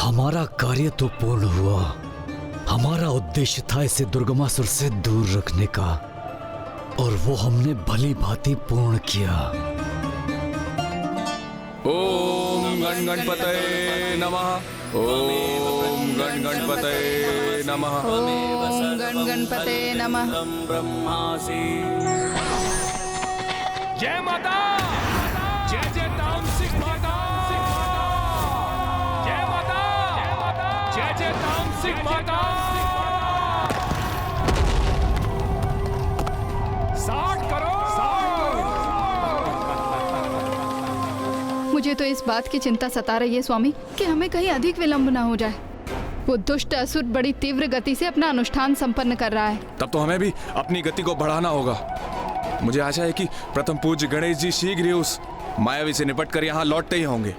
हमारा कार्य तो पूर्ण हुआ। हमारा उद्देश्य था इसे दुर्गमासुर से दूर रखने का, और वो हमने भली भांति पूर्ण किया। ओम गण गणपतये नमः। ओम गण गणपतये नमः। ओम गण गणपतये नमः। ब्रह्मासि। जय माता, जय जय तामसिक माता, जय माता, जय जय तामसिक माता। 60 करोड़। मुझे तो इस बात की चिंता सता रही है स्वामी कि हमें कहीं अधिक विलंब ना हो जाए। वो दुष्ट असुर बड़ी तीव्र गति से अपना अनुष्ठान संपन्न कर रहा है। तब तो हमें भी अपनी गति को बढ़ाना होगा। मुझे आशा है कि प्रथम पूज्य गणेश जी शीघ्र ही उस मायावी से निपट कर यहाँ लौटते ही होंगे।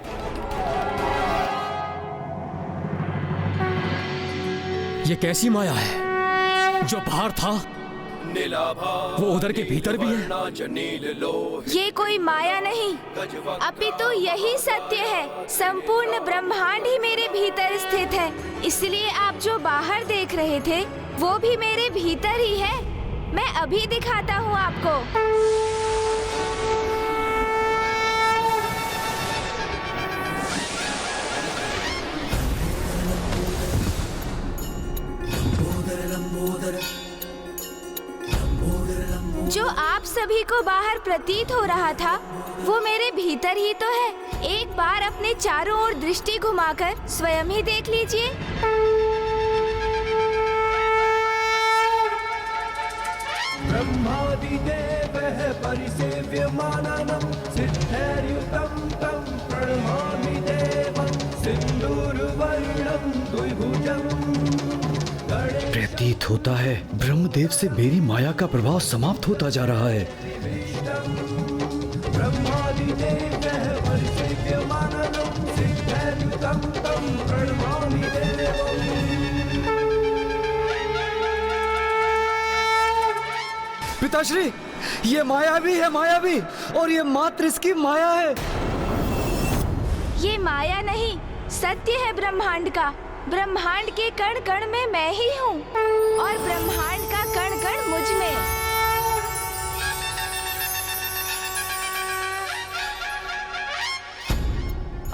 ये कैसी माया है? जो बाहर था वो उधर के भीतर भी है। ये कोई माया नहीं, अपितु यही सत्य है। संपूर्ण ब्रह्मांड ही मेरे भीतर स्थित है। इसलिए आप जो बाहर देख रहे थे वो भी मेरे भीतर ही है। मैं अभी दिखाता हूँ आपको। जो आप सभी को बाहर प्रतीत हो रहा था वो मेरे भीतर ही तो है। एक बार अपने चारों ओर दृष्टि घुमाकर स्वयं ही देख लीजिए। ब्रह्मादिदेवः परिसेव्यमाननं सिद्धैर्युतं तं प्रणमामि देवं सिन्दूरवर्णं द्विभुजम्। प्रतीत होता है ब्रह्मदेव से मेरी माया का प्रभाव समाप्त होता जा रहा है। ब्रह्मादिदेवः परिसेव्यमाननं सिद्धैर्युतं तं प्रणमामि देवम्। पिताश्री, ये मायावी है, मायावी, और ये मात्र इसकी माया है। ये माया नहीं, सत्य है ब्रह्मांड का। ब्रह्मांड के कण कण में मैं ही हूँ और ब्रह्मांड का कण कण मुझ में।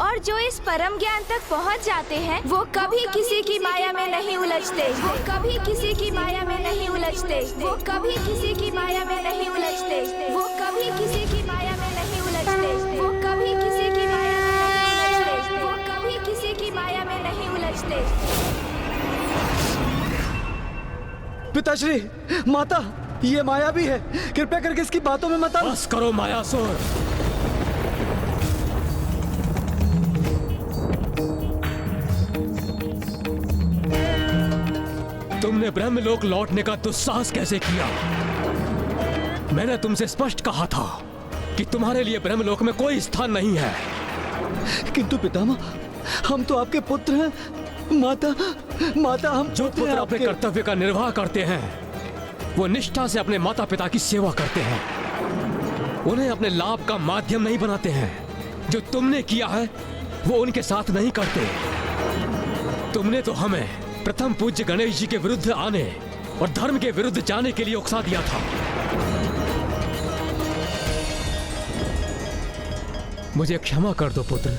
और जो इस परम ज्ञान तक पहुँच जाते हैं वो कभी किसी की माया में नहीं उलझते। वो कभी किसी की माया में नहीं उलझते। वो कभी किसी की माया में नहीं उलझते। वो कभी किसी की माया में नहीं उलझते। वो कभी किसी की माया में नहीं उलझते। वो कभी किसी की माया में नहीं उलझते। पिताश्री, माता, ये मायावी है। कृपया करके इसकी बातों में मत आओ। बस करो मायासुर। तुमने ब्रह्मलोक लौटने का दुस्साहस कैसे किया? मैंने तुमसे स्पष्ट कहा था कि तुम्हारे लिए ब्रह्मलोक में कोई स्थान नहीं है। किंतु पितामह, हम तो आपके पुत्र हैं। माता, माता, हम जो पुत्र अपने कर्तव्य का निर्वाह करते हैं वो निष्ठा से अपने माता पिता की सेवा करते हैं। उन्हें अपने लाभ का माध्यम नहीं बनाते हैं। जो तुमने किया है वो उनके साथ नहीं करते। तुमने तो हमें प्रथम पूज्य गणेश जी के विरुद्ध आने और धर्म के विरुद्ध जाने के लिए उकसा दिया था। मुझे क्षमा कर दो पुत्र।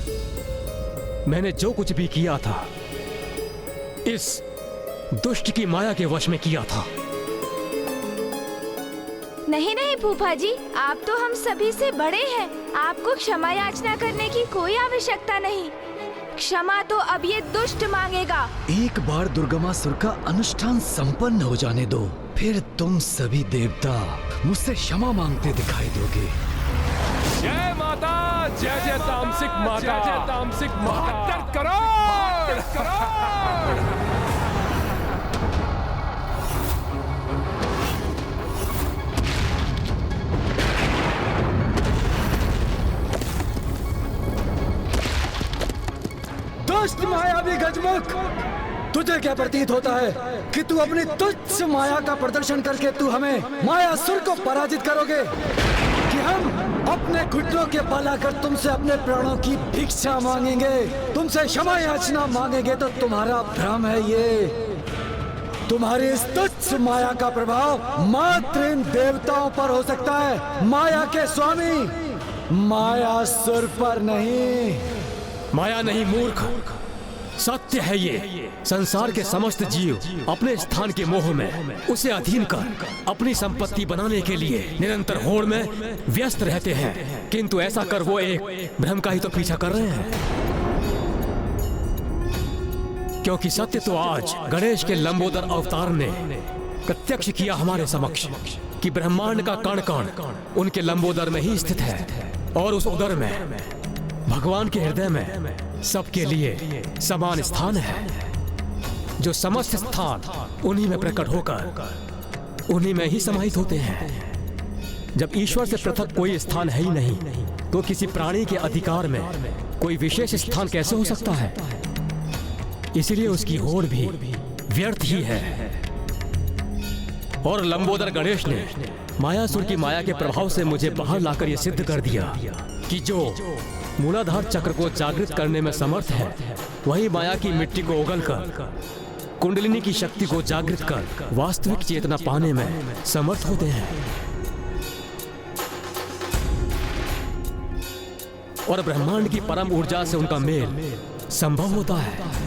मैंने जो कुछ भी किया था इस दुष्ट की माया के वश में किया था। नहीं नहीं फूफा जी, आप तो हम सभी से बड़े हैं। आपको क्षमा याचना करने की कोई आवश्यकता नहीं। क्षमा तो अब ये दुष्ट मांगेगा। एक बार दुर्गमासुर का अनुष्ठान संपन्न हो जाने दो, फिर तुम सभी देवता मुझसे क्षमा मांगते दिखाई दोगे। जय माता, जय जय तामसिक माता, जय जय तामसिक माता। 72 करोड़ करोड़। दुष्ट मायावी गजमुख, तुझे क्या प्रतीत होता है कि तू अपनी तुच्छ माया का प्रदर्शन करके तू हमें मायासुर को पराजित करोगे, कि हम अपने घुटनों के बल आकर तुमसे अपने प्राणों की भिक्षा मांगेंगे, तुमसे क्षमा याचना मांगेंगे तो तुम्हारा भ्रम है ये। तुम्हारी इस तुच्छ माया का प्रभाव मात्र इन देवताओं पर हो सकता है, माया के स्वामी मायासुर पर नहीं। माया नहीं मूर्ख, सत्य है ये। संसार के समस्त जीव अपने स्थान के मोह में उसे अधीन कर अपनी संपत्ति बनाने के लिए निरंतर होड़ में व्यस्त रहते हैं, किंतु ऐसा कर वो एक भ्रम का ही तो पीछा कर रहे हैं। क्योंकि सत्य तो आज गणेश के लंबोदर अवतार ने प्रत्यक्ष किया हमारे समक्ष कि ब्रह्मांड का कण कण उनके लंबोदर में ही स्थित है, और उस उदर में भगवान के हृदय में सबके लिए समान स्थान है। जो समस्त स्थान उन्हीं में प्रकट होकर उन्हीं में ही समाहित होते हैं। जब ईश्वर से पृथक कोई स्थान है ही नहीं, तो किसी प्राणी के अधिकार में कोई विशेष स्थान कैसे हो सकता है? इसलिए उसकी होड़ भी व्यर्थ ही है। और लंबोदर गणेश ने मायासुर की माया के प्रभाव से मुझे बाहर लाकर यह सिद्ध कर दिया कि जो मूलाधार चक्र को जागृत करने में समर्थ है, वही माया की मिट्टी को उगलकर कुंडलिनी की शक्ति को जागृत कर वास्तविक चेतना पाने में समर्थ होते हैं। और ब्रह्मांड की परम ऊर्जा से उनका मेल संभव होता है।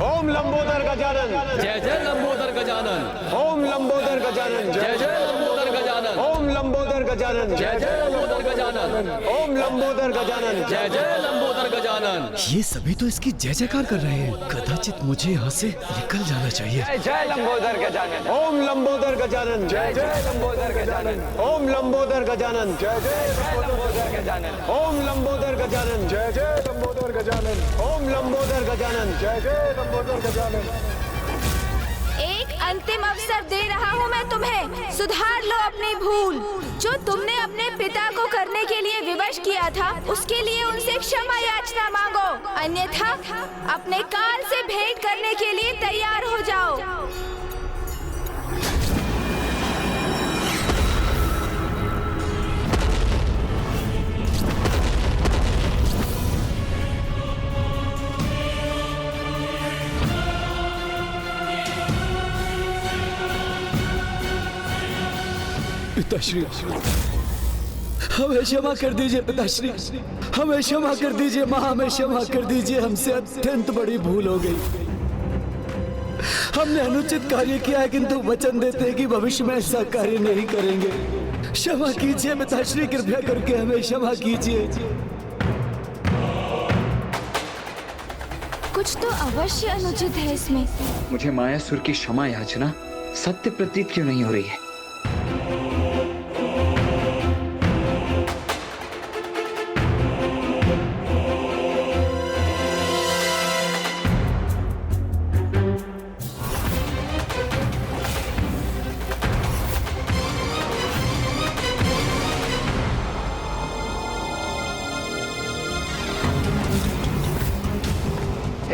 ओम लंबोदर गजानन, जय जय लंबोदर गजानन। ओम लंबोदर गजानन, जय जय लंबोदर गजानन। ओम लंबोदर गजानन, जय जय लंबोदर गजानन। ओम लंबोदर गजानन, जय जय लंबोदर गजानन। ये सभी तो इसकी जय जयकार कर रहे हैं। कदाचित मुझे यहाँ से निकल जाना चाहिए। जय लंबोदर गजानन। ओम लंबोदर गजानन, जय जय लंबोदर गजानन। ओम लंबोदर गजानन, जय जय लंबोदर गजानन। ओम लंबोदर गजानन, जय जय लंबोदर गजानन। ओम लंबोदर गजानन, जय जय लंबोदर गजानन। एक अंतिम अवसर दे रहा हूँ मैं तुम्हें, सुधार लो अपनी भूल। जो तुमने अपने पिता को करने के लिए विवश किया था, उसके लिए उनसे क्षमा याचना मांगो, अन्यथा अपने काल से भेंट करने के लिए तैयार हो जाओ। पिताश्री, हमें क्षमा कर दीजिए। पिताश्री, हमें क्षमा कर दीजिए। माँ, हमें क्षमा कर दीजिए। हमसे अत्यंत बड़ी भूल हो गई। हमने अनुचित कार्य किया है, किंतु वचन देते हैं कि भविष्य में ऐसा कार्य नहीं करेंगे। क्षमा कीजिए पिताश्री, कृपया करके हमें क्षमा कीजिए। कुछ तो अवश्य अनुचित है इसमें। मुझे मायासुर की क्षमा याचना सत्य प्रतीत क्यों नहीं हो रही है?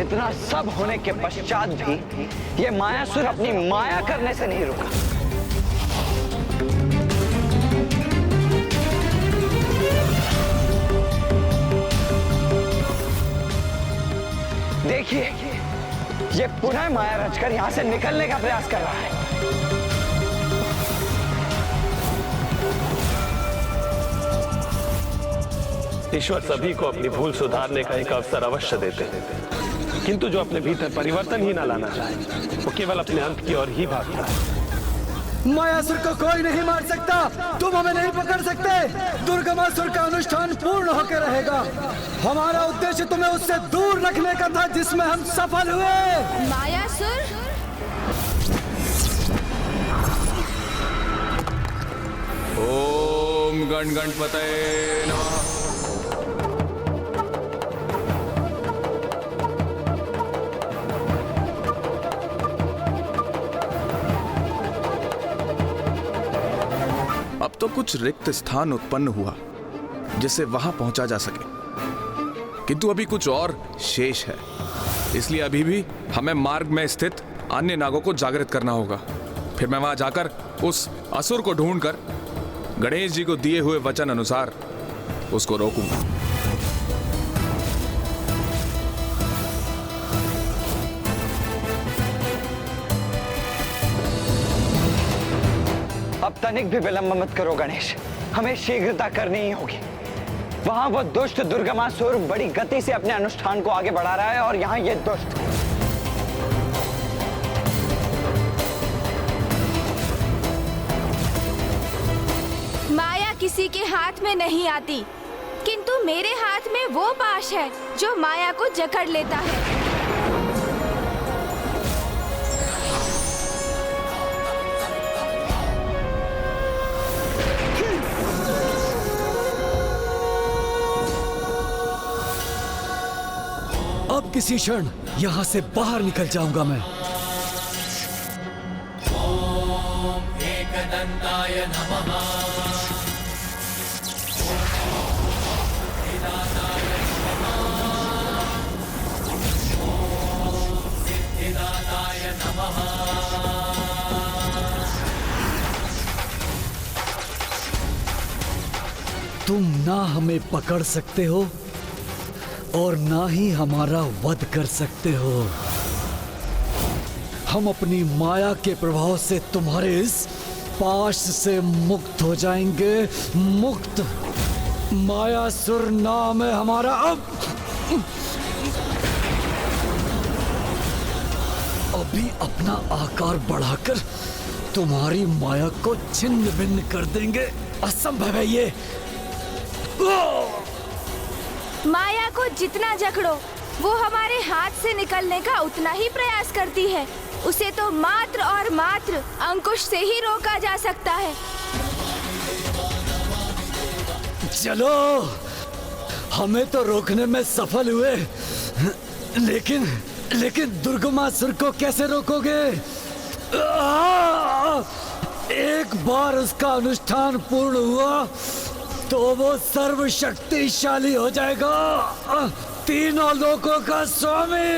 इतना सब होने के पश्चात भी ये मायासुर अपनी माया करने से नहीं रुका। देखिए, ये पुनः माया रचकर यहां से निकलने का प्रयास कर रहा है। ईश्वर सभी को अपनी भूल सुधारने का एक अवसर अवश्य देते हैं, किंतु जो अपने भीतर परिवर्तन ही ना लाना चाहे, वो केवल अपने अंत की ओर ही भागता है। मायासुर को कोई नहीं मार सकता। तुम हमें नहीं पकड़ सकते। दुर्गमासुर का अनुष्ठान पूर्ण होकर रहेगा। हमारा उद्देश्य तुम्हें उससे दूर रखने का था, जिसमें हम सफल हुए। मायासुर, ओम गण गणपतये नमः। अब तो कुछ रिक्त स्थान उत्पन्न हुआ जिससे वहां पहुंचा जा सके, किंतु अभी कुछ और शेष है। इसलिए अभी भी हमें मार्ग में स्थित अन्य नागों को जागृत करना होगा। फिर मैं वहां जाकर उस असुर को ढूंढकर गणेश जी को दिए हुए वचन अनुसार उसको रोकूंगा। अब तनिक भी विलंब मत करो गणेश, हमें शीघ्रता करनी ही होगी। वहां वो दुष्ट दुर्गमासुर बड़ी गति से अपने अनुष्ठान को आगे बढ़ा रहा है और यहाँ ये दुष्ट। माया किसी के हाथ में नहीं आती, किंतु मेरे हाथ में वो पाश है जो माया को जकड़ लेता है। अब किसी क्षण यहाँ से बाहर निकल जाऊंगा मैं। एकदंताय नमः। सिद्धिदाताय नमः। तुम ना हमें पकड़ सकते हो और ना ही हमारा वध कर सकते हो। हम अपनी माया के प्रभाव से तुम्हारे इस पाश से मुक्त हो जाएंगे। मुक्त। मायासुर नाम है हमारा। अब अभी अपना आकार बढ़ाकर तुम्हारी माया को छिन्न भिन्न कर देंगे। असंभव है ये। माया को जितना जकड़ो वो हमारे हाथ से निकलने का उतना ही प्रयास करती है। उसे तो मात्र और मात्र अंकुश से ही रोका जा सकता है। चलो, हमें तो रोकने में सफल हुए, लेकिन दुर्गमासुर को कैसे रोकोगे? एक बार उसका अनुष्ठान पूर्ण हुआ तो वो सर्वशक्तिशाली हो जाएगा, तीनों लोकों का स्वामी।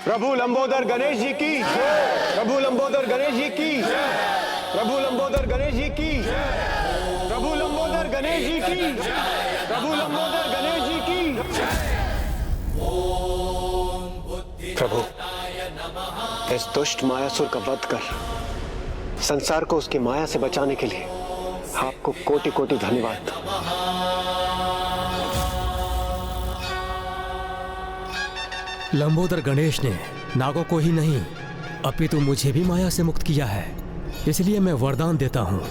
प्रभु लंबोदर गणेश जी की। प्रभु लंबोदर गणेश जी की। प्रभु लंबोदर गणेश जी की। प्रभु लंबोदर गणेश जी की। प्रभु लंबोदर गणेश जी की। प्रभु, इस दुष्ट मायासुर का वध कर संसार को उसकी माया से बचाने के लिए आपको कोटि कोटि धन्यवाद। लंबोदर गणेश ने नागों को ही नहीं अपितु मुझे भी माया से मुक्त किया है। इसलिए मैं वरदान देता हूँ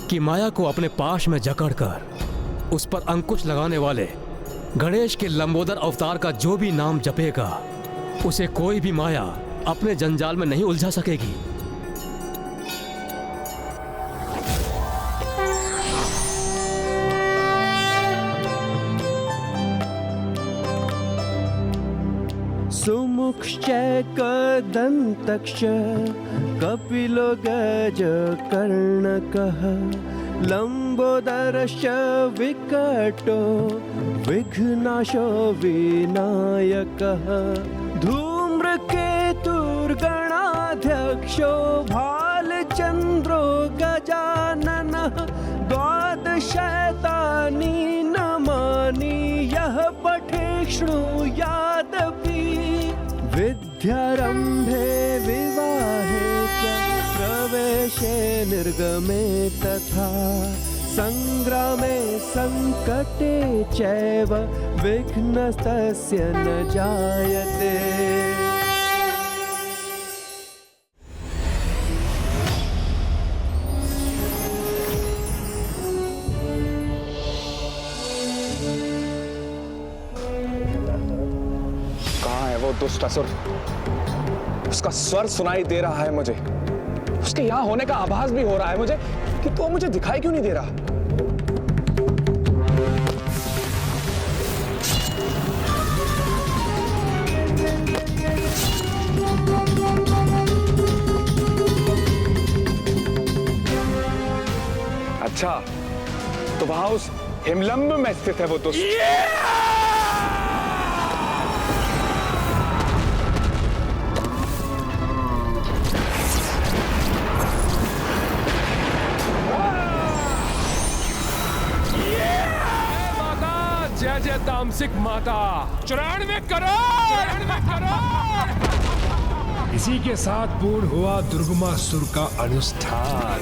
कि माया को अपने पाश में जकड़कर उस पर अंकुश लगाने वाले गणेश के लंबोदर अवतार का जो भी नाम जपेगा उसे कोई भी माया अपने जंजाल में नहीं उलझा सकेगी। सुमुखश्च कदन्तक्ष कपिलो गजकर्णकः लंबोदरश्च विकटो विघ्नाशो विनायकः धूम्रकेतुर्गणाध्यक्षो भालचन्द्रो गजाननः शैतानी न मानी यह पठे शृणुयादपि विद्यारंभे विवाहे च प्रवेशे निर्गमे तथा संग्रामे संकटे चैव विघ्नस्तस्य न जायते। कहाँ है वो दुष्ट असुर? उसका स्वर सुनाई दे रहा है मुझे, उसके यहाँ होने का आभास भी हो रहा है मुझे, कि तो मुझे दिखाई क्यों नहीं दे रहा? अच्छा, तो वहां उस हिमलंब में स्थित है वो दुष्ट। जय जय तामसिक माता। 94 करोड़। इसी के साथ पूर्ण हुआ दुर्गमासुर का अनुष्ठान।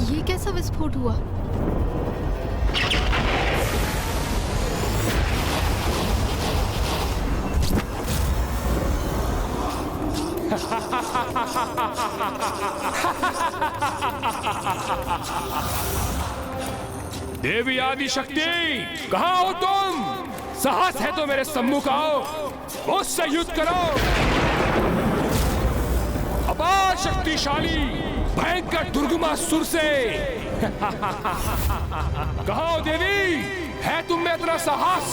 ये कैसा विस्फोट हुआ? देवी आदि शक्ति, कहाँ हो तुम? साहस है तो मेरे सम्मुख आओ, उससे युद्ध करो। अपार शक्तिशाली भयंकर दुर्गमासुर से। कहाँ हो देवी? है तुम में इतना साहस?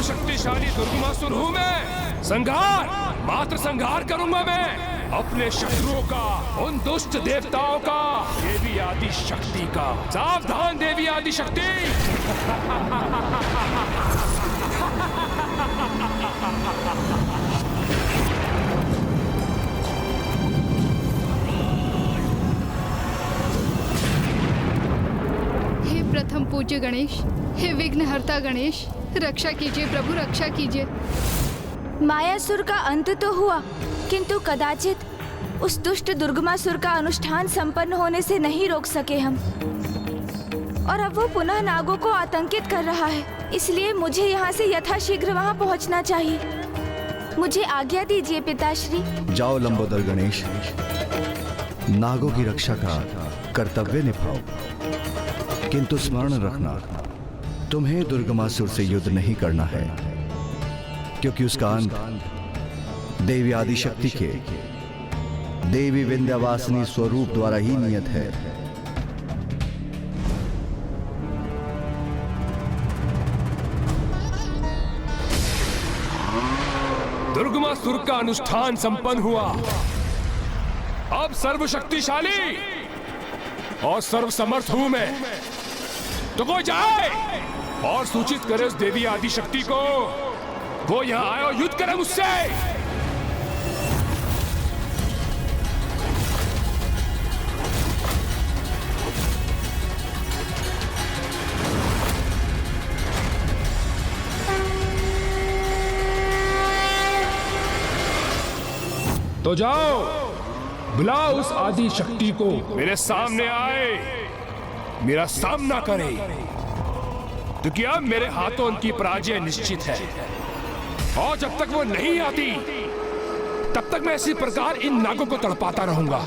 शक्तिशाली दुर्गमासुर हूं मैं। संहार, मात्र संहार करूंगा मैं अपने शत्रुओं का, उन दुष्ट देवताओं का, देवी आदि शक्ति का। सावधान देवी आदि शक्ति। हे प्रथम पूज्य गणेश, हे विघ्नहर्ता गणेश, रक्षा कीजिए प्रभु, रक्षा कीजिए। मायासुर का अंत तो हुआ, किंतु कदाचित उस दुष्ट दुर्गमासुर का अनुष्ठान संपन्न होने से नहीं रोक सके हम। और अब वो पुनः नागों को आतंकित कर रहा है, इसलिए मुझे यहाँ से यथाशीघ्र वहाँ पहुँचना चाहिए। मुझे आज्ञा दीजिए पिताश्री। जाओ लंबोदर गणेश, नागों की रक्षा का कर्तव्य निभाओ, किंतु स्मरण रखना, तुम्हें दुर्गमासुर से युद्ध नहीं करना है, क्योंकि उसका अंत देवी आदि शक्ति के देवी विंध्यवासिनी स्वरूप द्वारा ही नियत है। दुर्गमासुर का अनुष्ठान संपन्न हुआ। अब सर्वशक्तिशाली और सर्वसमर्थ हूं मैं। तो कोई जाए और सूचित करे उस देवी आदि शक्ति को, वो यहां आए और युद्ध करे मुझसे। तो जाओ, बुलाओ उस आदि शक्ति को, मेरे सामने आए, मेरा सामना करे, क्योंकि अब मेरे हाथों उनकी पराजय निश्चित है। और जब तक वो नहीं आती, तब तक मैं इसी प्रकार इन नागों को तड़पाता रहूंगा।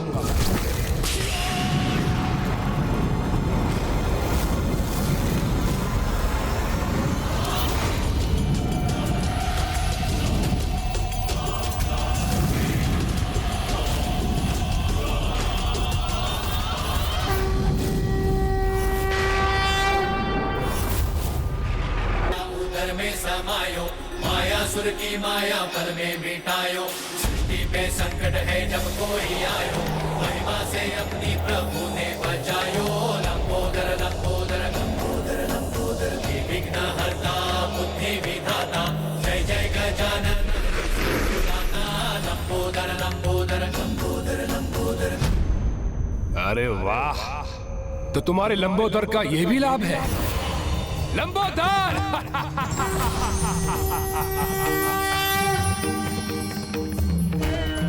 समायो, मायासुर की माया पल में मिटायो, सृष्टि पे संकट है जब कोई आयो, महिमा से अपनी प्रभु ने बचायो। लंबोदर लंबोदर लंबोदर लंबोदर की विघ्न हरता बुद्धि विधाता, जय जय गजानन लंबोदर लंबोदर लंबोदर लंबोदर। अरे वाह, तो तुम्हारे लंबोदर का ये भी लाभ है। लंबोदर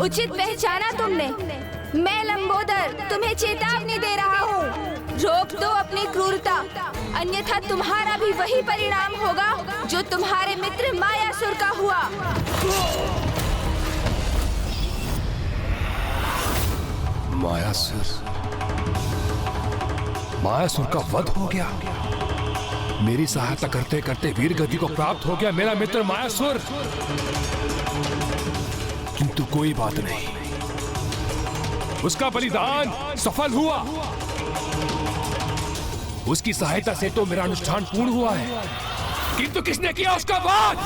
उचित पहचाना तुमने। मैं लंबोदर तुम्हें चेतावनी दे रहा हूँ, रोक दो अपनी क्रूरता, अन्यथा तुम्हारा भी वही परिणाम होगा जो तुम्हारे मित्र मायासुर का हुआ। मायासुर का वध हो गया। मेरी सहायता करते करते वीर गति को प्राप्त हो गया मेरा मित्र मायासुर। किंतु कोई बात नहीं, उसका बलिदान सफल हुआ। उसकी सहायता से तो मेरा अनुष्ठान पूर्ण हुआ है। किंतु किसने किया उसका वध?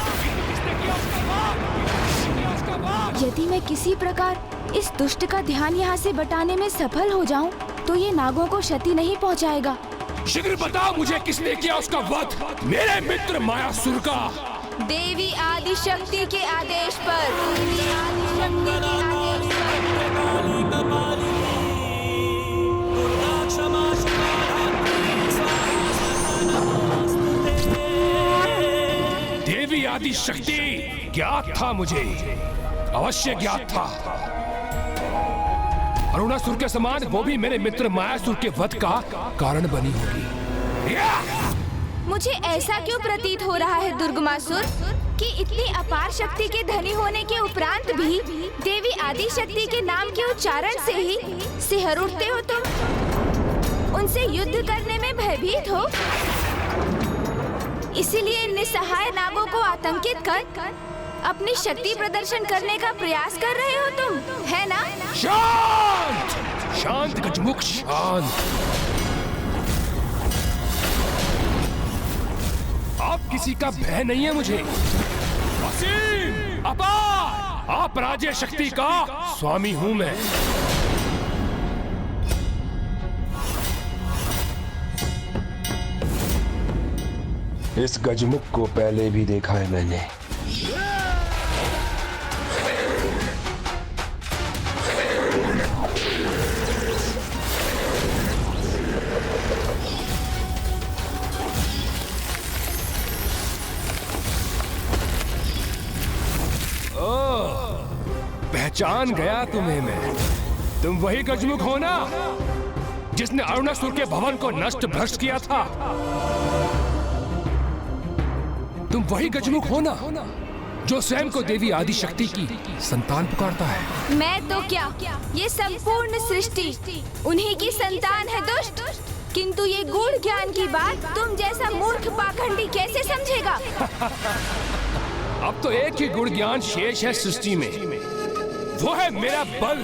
यदि मैं किसी प्रकार इस दुष्ट का ध्यान यहाँ से बटाने में सफल हो जाऊं, तो ये नागों को क्षति नहीं पहुँचाएगा। शीघ्र बताओ मुझे किसने किया उसका वध? मेरे मित्र मायासुर का। देवी आदि शक्ति के आदेश पर। देवी आदि शक्ति के आदेश पर। देवी आदि शक्ति ज्ञात था मुझे, अवश्य ज्ञात था। अरुणासुर के समान वो भी मेरे मित्र मायासुर के वध का कारण बनी होगी। मुझे ऐसा क्यों प्रतीत हो रहा है दुर्गमासुर कि इतनी अपार शक्ति के धनी होने के उपरांत भी देवी आदि शक्ति के नाम के उच्चारण से ही सिहर उठते हो तुम? उनसे युद्ध करने में भयभीत हो, इसीलिए निस्सहाय नागों को आतंकित कर अपनी शक्ति प्रदर्शन करने का प्रयास कर रहे हो तुम, है ना? शांत शांत गजमुख शांत। आप किसी का भय नहीं है मुझे। असीम अपार अपराजेय शक्ति का स्वामी हूं मैं। इस गजमुख को पहले भी देखा है मैंने। पहचान गया तुम्हें मैं। तुम वही गजमुख हो ना जिसने अरुणासुर के भवन को नष्ट भ्रष्ट किया था? तुम वही गजमुख हो ना जो स्वयं को देवी आदि शक्ति की संतान पुकारता है? मैं तो क्या, ये संपूर्ण सृष्टि उन्हीं की संतान है दुष्ट। किंतु ये गूढ़ ज्ञान की बात तुम जैसा मूर्ख पाखंडी कैसे समझेगा? अब तो एक ही गुण ज्ञान शेष है सृष्टि में, वो है मेरा बल।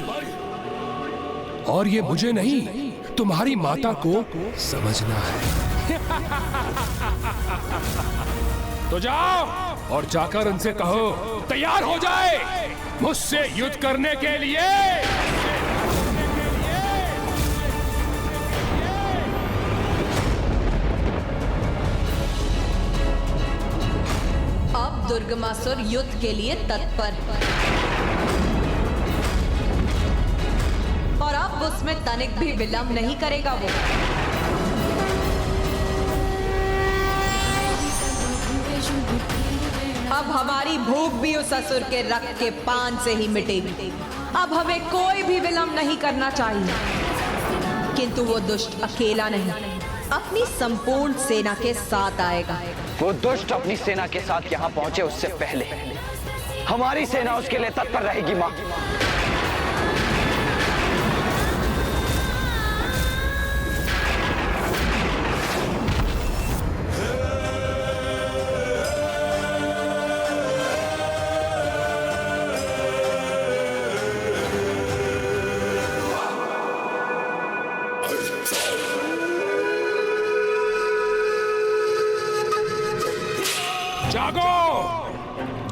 और ये मुझे नहीं, तुम्हारी माता को समझना है। तो जाओ और जाकर उनसे कहो तैयार हो जाए मुझसे युद्ध करने के लिए। अब दुर्गमासुर युद्ध के लिए तत्पर, और अब उसमें तनिक भी विलंब नहीं करेगा वो। अब हमारी भूख भी उस असुर के रक्त के पान से ही मिटेगी। अब हमें कोई भी विलंब नहीं करना चाहिए। किंतु वो दुष्ट अकेला नहीं, अपनी संपूर्ण सेना के साथ आएगा। वो दुष्ट अपनी सेना के साथ यहाँ पहुंचे उससे पहले हमारी सेना उसके लिए तत्पर रहेगी माँ। जागो,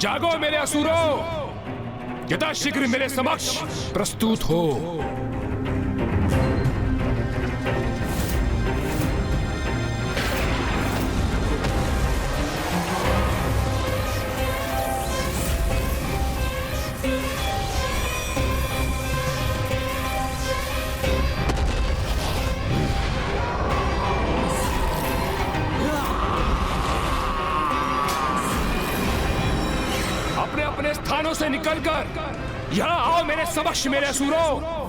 जागो मेरे असुरों, यथाशीघ्र मेरे समक्ष प्रस्तुत हो। अपने अपने स्थानों से निकलकर यहाँ आओ मेरे समक्ष मेरे असुरों।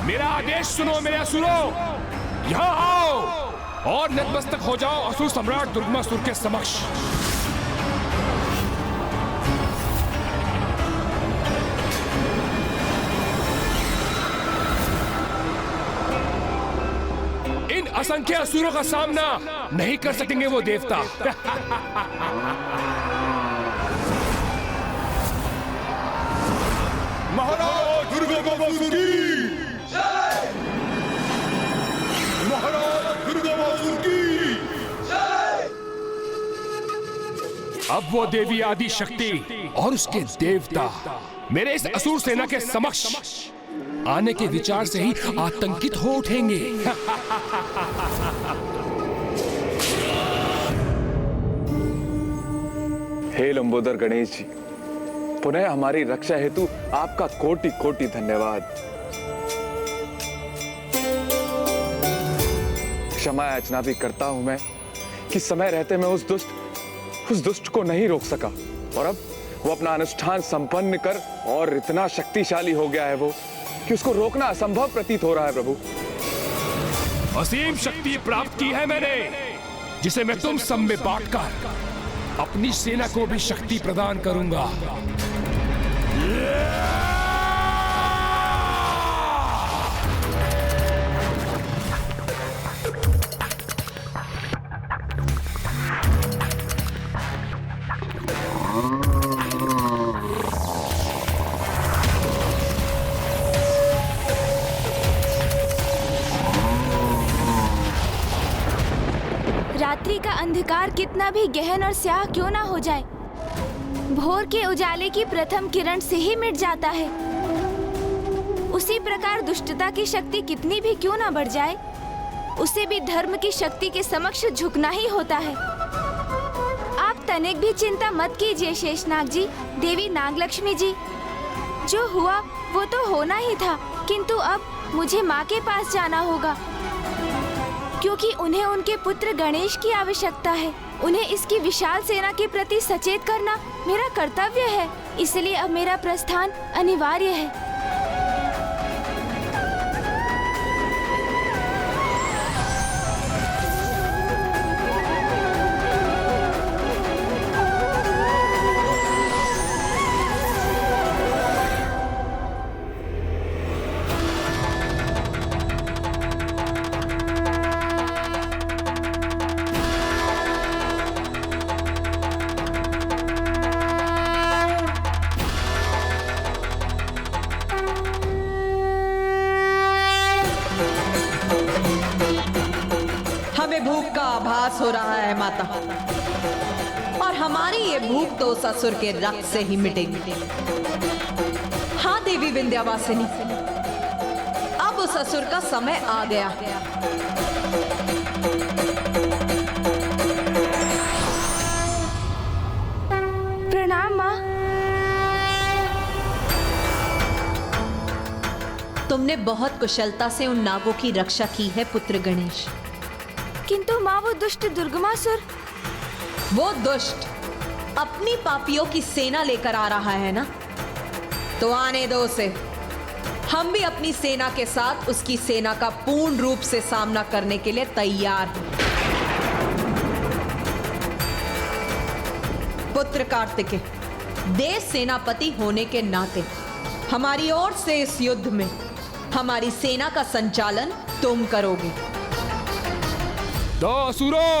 मेरा आदेश सुनो मेरे असुरों, यहाँ आओ और नतमस्तक हो जाओ असुर सम्राट दुर्गमासुर के समक्ष। इन असंख्य असुरों का सामना नहीं कर सकेंगे वो देवता। महाराज दुर्गमासुर की, महाराज दुर्गमासुर की। अब वो देवी आदि शक्ति और उसके देवता मेरे इस असुर सेना के समक्ष आने के विचार से ही आतंकित हो उठेंगे। हे लंबोदर गणेश जी, पुनः हमारी रक्षा हेतु आपका कोटि कोटि धन्यवाद। क्षमा याचना भी करता हूं मैं कि समय रहते मैं उस दुष्ट को नहीं रोक सका, और अब वो अपना अनुष्ठान संपन्न कर और इतना शक्तिशाली हो गया है वो कि उसको रोकना असंभव प्रतीत हो रहा है प्रभु। असीम शक्ति प्राप्त की है मैंने, जिसे मैं तुम सब में बांटकर अपनी सेना को भी शक्ति प्रदान करूंगा। रात्रि का अंधकार कितना भी गहन और स्याह क्यों ना हो जाए, भोर के उजाले की प्रथम किरण से ही मिट जाता है। उसी प्रकार दुष्टता की शक्ति कितनी भी क्यों ना बढ़ जाए, उसे भी धर्म की शक्ति के समक्ष झुकना ही होता है। आप तनिक भी चिंता मत कीजिए शेषनाग जी, देवी नागलक्ष्मी जी। जो हुआ वो तो होना ही था, किंतु अब मुझे माँ के पास जाना होगा, क्योंकि उन्हें उनके पुत्र गणेश की आवश्यकता है। उन्हें इसकी विशाल सेना के प्रति सचेत करना मेरा कर्तव्य है, इसलिए अब मेरा प्रस्थान अनिवार्य है। आभास हो रहा है माता, और हमारी ये भूख तो उस असुर के रक्त से ही मिटेगी। हाँ देवी विंध्यावासिनी, अब उस असुर का समय आ गया। प्रणाम माँ। तुमने बहुत कुशलता से उन नागों की रक्षा की है पुत्र गणेश। किंतु माँ वो दुष्ट दुर्गमासुर। वो दुष्ट अपनी पापियों की सेना लेकर आ रहा है ना, तो आने दो उसे। हम भी अपनी सेना के साथ उसकी सेना का पूर्ण रूप से सामना करने के लिए तैयार हैं। पुत्र कार्तिकेय, देश सेनापति होने के नाते हमारी ओर से इस युद्ध में हमारी सेना का संचालन तुम करोगे। तो असुरों,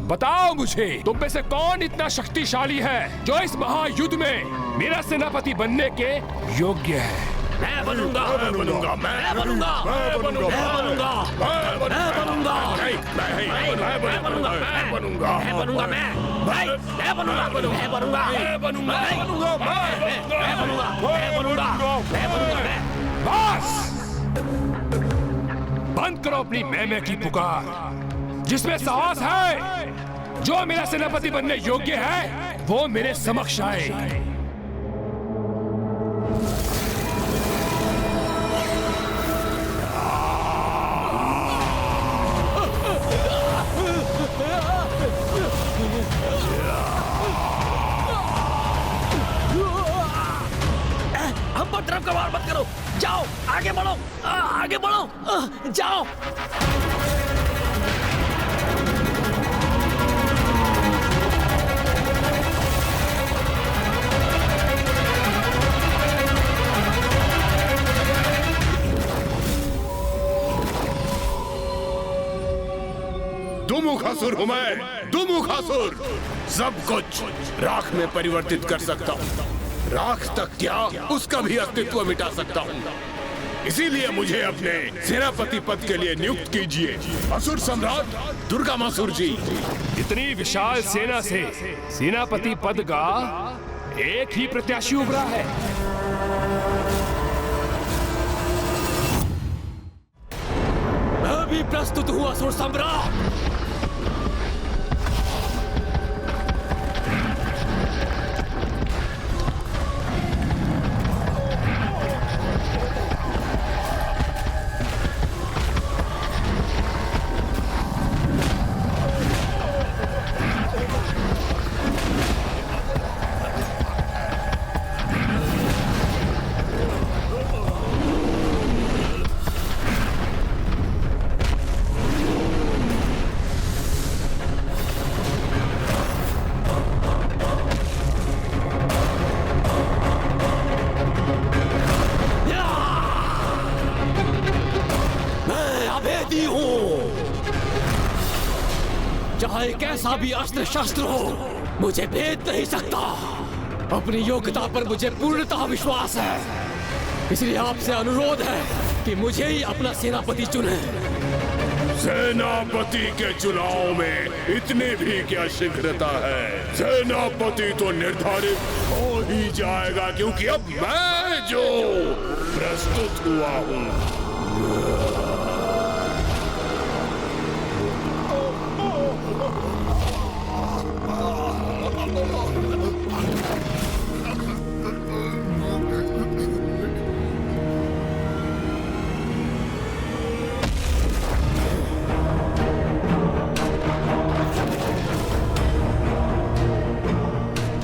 बताओ मुझे, तुम में से कौन इतना शक्तिशाली है जो इस महायुद्ध में मेरा सेनापति बनने के योग्य है? मैं बनूंगा, मैं बनूंगा, मैं बनूंगा, मैं बनूंगा, मैं बनूंगा, मैं बनूंगा, मैं बनूंगा, मैं बनूंगा, मैं बनूंगा, मैं बनूंगा, मैं बनूंगा, मैं बनूंगा, मैं बनूंगा, मैं बनूंगा, मैं बनूंगा, मैं बनूंगा। बस बंद करो अपनी मैं की पुकार। जिसमें साहस है, जो मेरा सेनापति बनने योग्य है, वो मेरे समक्ष आए। हम पर तरफ का वार मत करो, जाओ आगे बढ़ो, आगे बढ़ो, जाओ। दुमुखासुर हूं मैं, दुमुखासुर। सब कुछ राख में परिवर्तित कर सकता हूं। राख तक क्या, उसका भी अस्तित्व मिटा सकता हूं। इसीलिए मुझे अपने सेनापति पद के लिए नियुक्त कीजिए, असुर सम्राट दुर्गामासुर जी। इतनी विशाल सेना से सेनापति पद का एक ही प्रत्याशी उभरा है। मैं भी प्रस्तुत हूँ असुर सम्राट। चाहे कैसा भी अस्त्र शस्त्र हो, मुझे भेद नहीं सकता। अपनी योग्यता पर मुझे पूर्णतः विश्वास है, इसलिए आपसे अनुरोध है कि मुझे ही अपना सेनापति चुने। सेनापति के चुनाव में इतनी भी क्या शीघ्रता है? सेनापति तो निर्धारित हो ही जाएगा, क्योंकि अब मैं जो प्रस्तुत हुआ हूँ।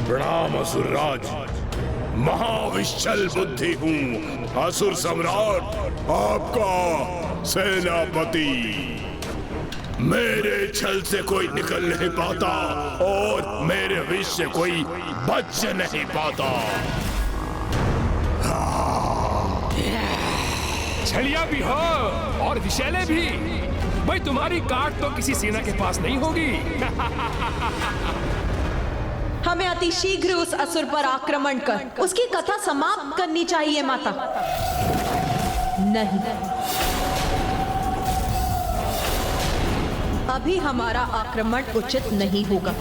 प्रणाम असुरराज, महाविश्चल बुद्धि हूँ, असुर सम्राट आपका सेनापति। मेरे छल से कोई निकल नहीं पाता और मेरे विष से कोई बच नहीं पाता। छलिया भी हो और विषैले भी, भाई तुम्हारी काट तो किसी सेना के पास नहीं होगी। हमें अति शीघ्र उस असुर पर आक्रमण कर उसकी कथा समाप्त करनी चाहिए माता। नहीं, अभी हमारा आक्रमण उचित नहीं होगा।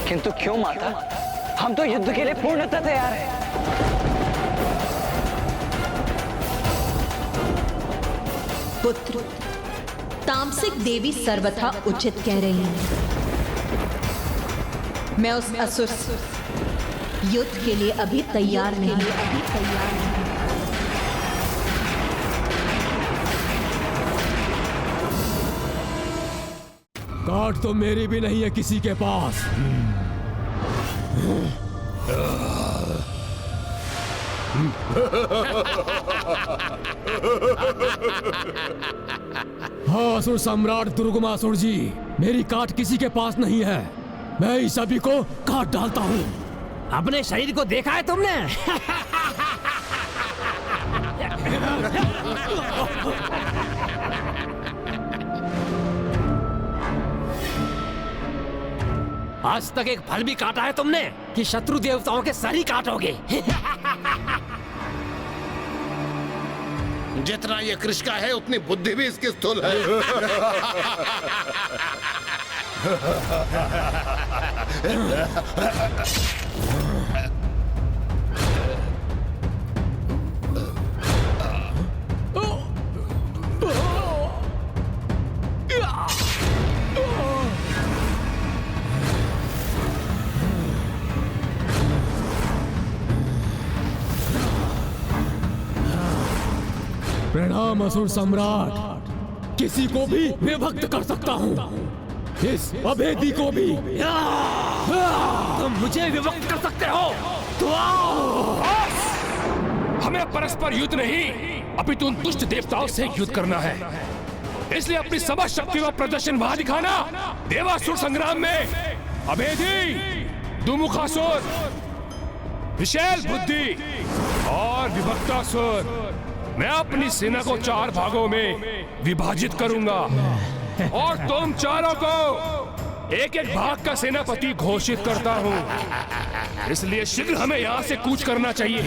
किंतु क्यों माता? हम तो युद्ध के लिए पूर्णतः तैयार हैं। पुत्र, तामसिक देवी सर्वथा उचित कह रही है। मैं उस असुर युद्ध के लिए अभी तैयार नहीं। काट तो मेरी भी नहीं है किसी के पास। हाँ असुर सम्राट दुर्गमासुर जी, मेरी काट किसी के पास नहीं है। मैं इस सभी को काट डालता हूँ। अपने शरीर को देखा है तुमने? आज तक एक फल भी काटा है तुमने कि शत्रु देवताओं के सर ही काटोगे? जितना ये कृष्ण का है उतनी बुद्धि भी इसकी स्थूल है। प्रणाम असुर सम्राट। किसी को भी विभक्त कर सकता हूँ, इस अभेदी को भी। तुम मुझे विभक्त कर सकते हो तो आओ। हमें परस्पर युद्ध नहीं, अपितु उन दुष्ट देवताओं से युद्ध करना है। इसलिए अपनी समस्त शक्ति का प्रदर्शन वहां दिखाना। देवासुर संग्राम में अभेदी, दुमुखासुर, विशैल बुद्धि और विभक्तासुर, मैं अपनी सेना को 4 भागों में विभाजित करूंगा और तुम चारों को एक एक भाग का सेनापति घोषित करता हूं। इसलिए शीघ्र हमें यहाँ से कूच करना चाहिए,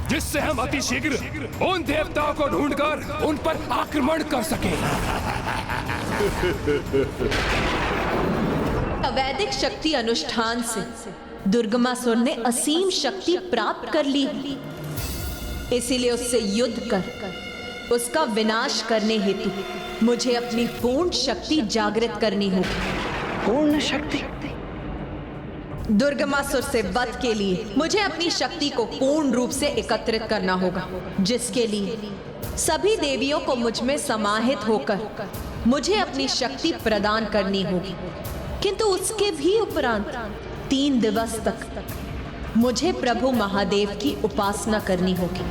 जिससे हम अति शीघ्र उन देवताओं को ढूंढकर उन पर आक्रमण कर सकें। अवैदिक शक्ति अनुष्ठान से दुर्गमासुर ने असीम शक्ति प्राप्त कर ली, इसीलिए उससे युद्ध कर उसका विनाश करने हेतु मुझे अपनी पूर्ण शक्ति जागृत करनी होगी। पूर्ण शक्ति? दुर्गमासुर से वध के लिए मुझे अपनी शक्ति को पूर्ण रूप से एकत्रित करना होगा, जिसके लिए सभी देवियों को मुझ में समाहित होकर मुझे अपनी शक्ति प्रदान करनी होगी। किंतु उसके भी उपरांत 3 दिवस तक मुझे प्रभु महादेव की उपासना करनी होगी।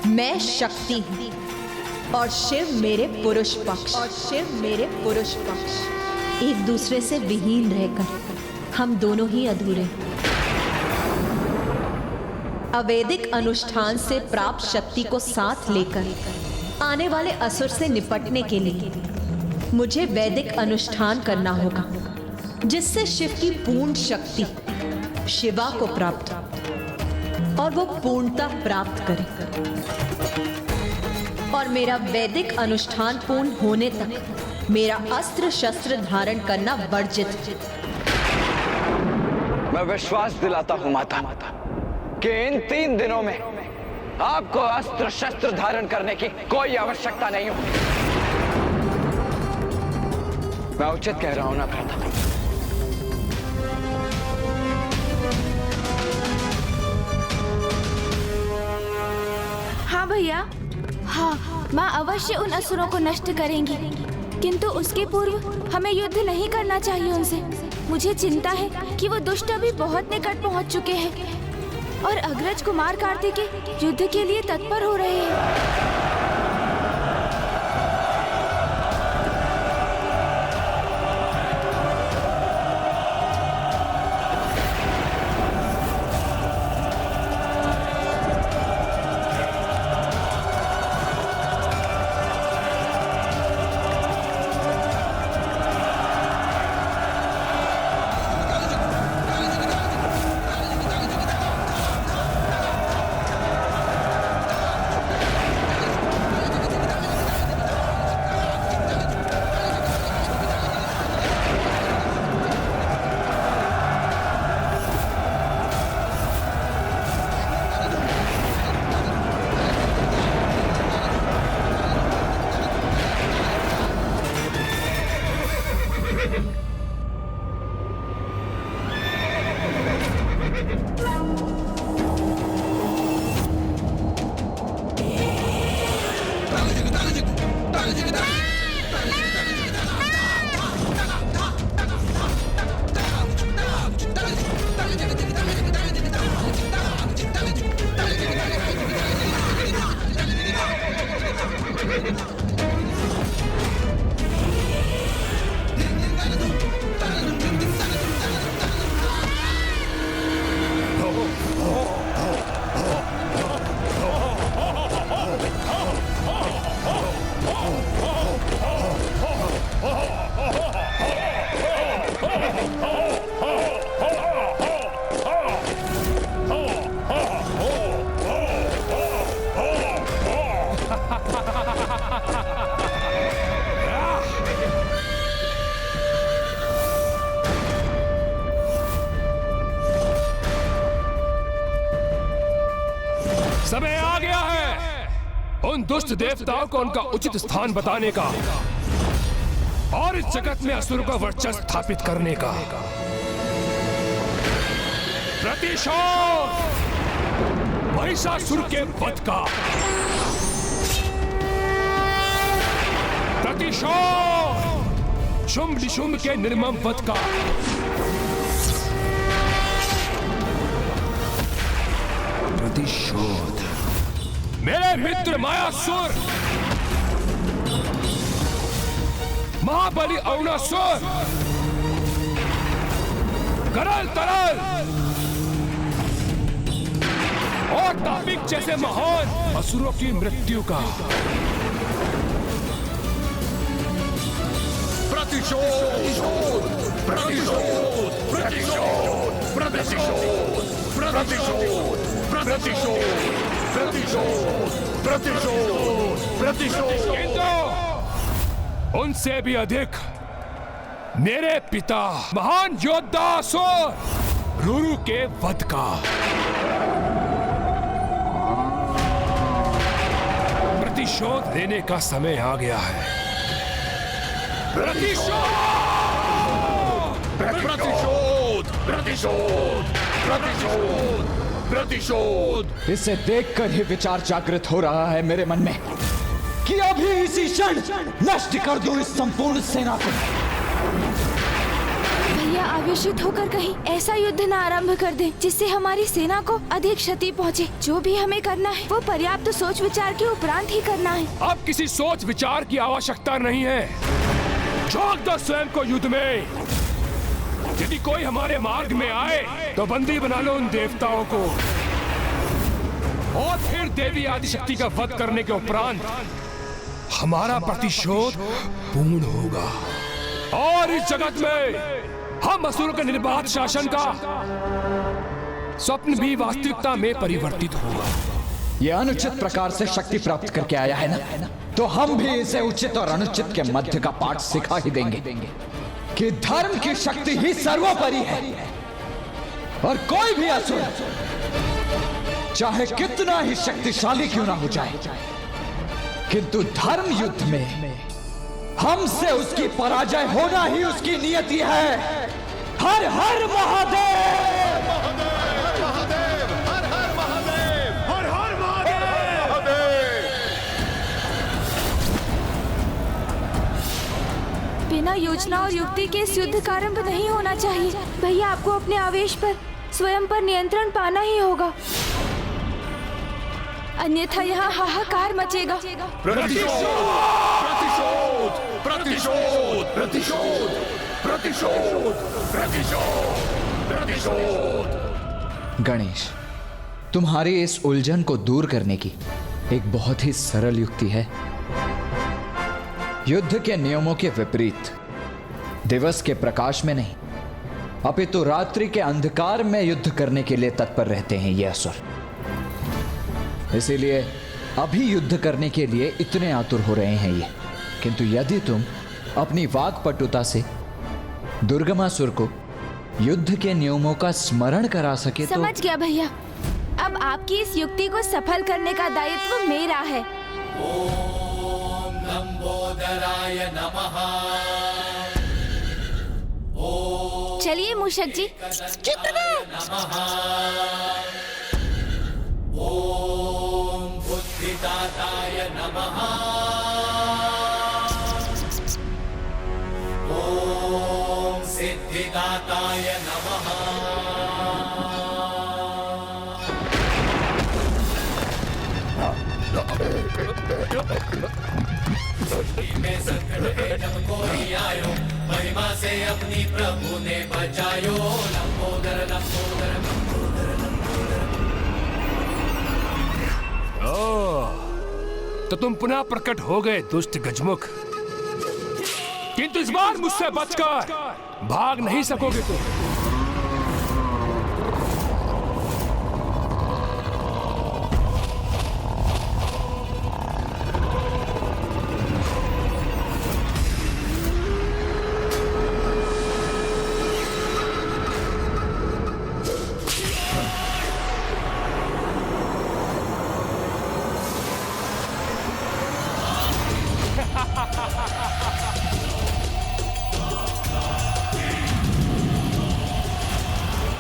मैं शक्ति हूं और शिव मेरे पुरुष पक्ष। एक दूसरे से विहीन रहकर हम दोनों ही अधूरे। अवैदिक अनुष्ठान से प्राप्त शक्ति को साथ लेकर आने वाले असुर से निपटने के लिए मुझे वैदिक अनुष्ठान करना होगा, जिससे शिव की पूर्ण शक्ति शिवा को प्राप्त हो और वो पूर्णता प्राप्त करे। और मेरा वैदिक अनुष्ठान पूर्ण होने तक मेरा अस्त्र शस्त्र धारण करना वर्जित। मैं विश्वास दिलाता हूं माता कि इन 3 दिनों में आपको अस्त्र शस्त्र धारण करने की कोई आवश्यकता नहीं होगी। मैं उचित कह रहा हूं ना भ्राता? हाँ भैया, हाँ, माँ अवश्य उन असुरों को नष्ट करेंगी, किंतु उसके पूर्व हमें युद्ध नहीं करना चाहिए उनसे। मुझे चिंता है कि वो दुष्ट अभी बहुत निकट पहुंच चुके हैं और अग्रज कुमार कार्तिकेय युद्ध के लिए तत्पर हो रहे हैं। समय आ गया है उन दुष्ट देवताओं को उनका उचित स्थान बताने का और इस जगत में असुर का वर्चस्व स्थापित करने का। प्रतिशोध महिषासुर के वध का, प्रतिशोध शुंभ निशुंभ के निर्मम वध का, प्रतिशोध मेरे मित्र मायासुर, महाबली अरुणासुर, करल तरल और तापिक जैसे महान असुरों की मृत्यु का। प्रतिशोध, प्रतिशोध, प्रतिशोध, प्रतिशोध, प्रतिशोध, प्रतिशोध, प्रतिशोध, प्रतिशोध, प्रतिशोध। किंतु उनसे भी अधिक मेरे पिता महान योद्धा असुर रुरु के वध का। प्रतिशोध लेने का समय आ गया है। प्रतिशोध, प्रतिशोध, प्रतिशोध, प्रतिशोध, प्रतिशोध। इसे देखकर ही विचार जागृत हो रहा है मेरे मन में कि अभी इसी क्षण नष्ट कर दूं इस संपूर्ण सेना को। भैया आवेशित होकर कहीं ऐसा युद्ध न आरंभ कर दें जिससे हमारी सेना को अधिक क्षति पहुंचे। जो भी हमें करना है वो पर्याप्त सोच विचार के उपरांत ही करना है। अब किसी सोच विचार की आवश्यकता नहीं है। झोंक दो स्वयं को युद्ध में। यदि कोई हमारे मार्ग में आए तो बंदी बना लो उन देवताओं को और फिर देवी आदिशक्ति का वध करने के उपरांत हमारा प्रतिशोध पूर्ण होगा और इस जगत में हम असुरों के निर्बाध शासन का स्वप्न भी वास्तविकता में परिवर्तित होगा। यह अनुचित प्रकार से शक्ति प्राप्त करके आया है ना, तो हम भी इसे उचित और अनुचित के मध्य का पाठ सिखा ही देंगे कि धर्म की शक्ति ही सर्वोपरि है और कोई भी असुर चाहे कितना ही शक्तिशाली क्यों ना हो जाए, किंतु धर्म युद्ध में हमसे उसकी पराजय होना ही उसकी नियति है। हर हर महादेव, महादेव, हर हर महादेव, हर हर महादेव। बिना योजना और युक्ति के इस युद्ध का आरंभ नहीं होना चाहिए। भैया आपको अपने आवेश पर स्वयं पर नियंत्रण पाना ही होगा, अन्यथा यहाँ हाहाकार मचेगा। प्रतिशोध, प्रतिशोध, प्रतिशोध, प्रतिशोध, प्रतिशोध, प्रतिशोध। गणेश, तुम्हारी इस उलझन को दूर करने की एक बहुत ही सरल युक्ति है। युद्ध के नियमों के विपरीत दिवस के प्रकाश में नहीं अपितु रात्रि के अंधकार में युद्ध करने के लिए तत्पर रहते हैं ये असुर। इसीलिए अभी युद्ध करने के लिए इतने आतुर हो रहे हैं ये। किंतु यदि तुम अपनी वाक्पटुता से दुर्गमासुर को युद्ध के नियमों का स्मरण करा सके तो। समझ गया भैया, अब आपकी इस युक्ति को सफल करने का दायित्व मेरा है। ओम लंबोदराय नमः। चलिए मूषक जी, ओम बुद्धिदाताय नमः। ओम सिद्धिदाताय नमः। में संकट है जब कोई आयो, महिमा से अपनी प्रभु ने बचायो। लंबोदर लंबोदर लंबोदर लंबोदर। तो तुम पुनः प्रकट हो गए दुष्ट गजमुख, किंतु इस बार मुझसे बचकर भाग नहीं सकोगे तुम।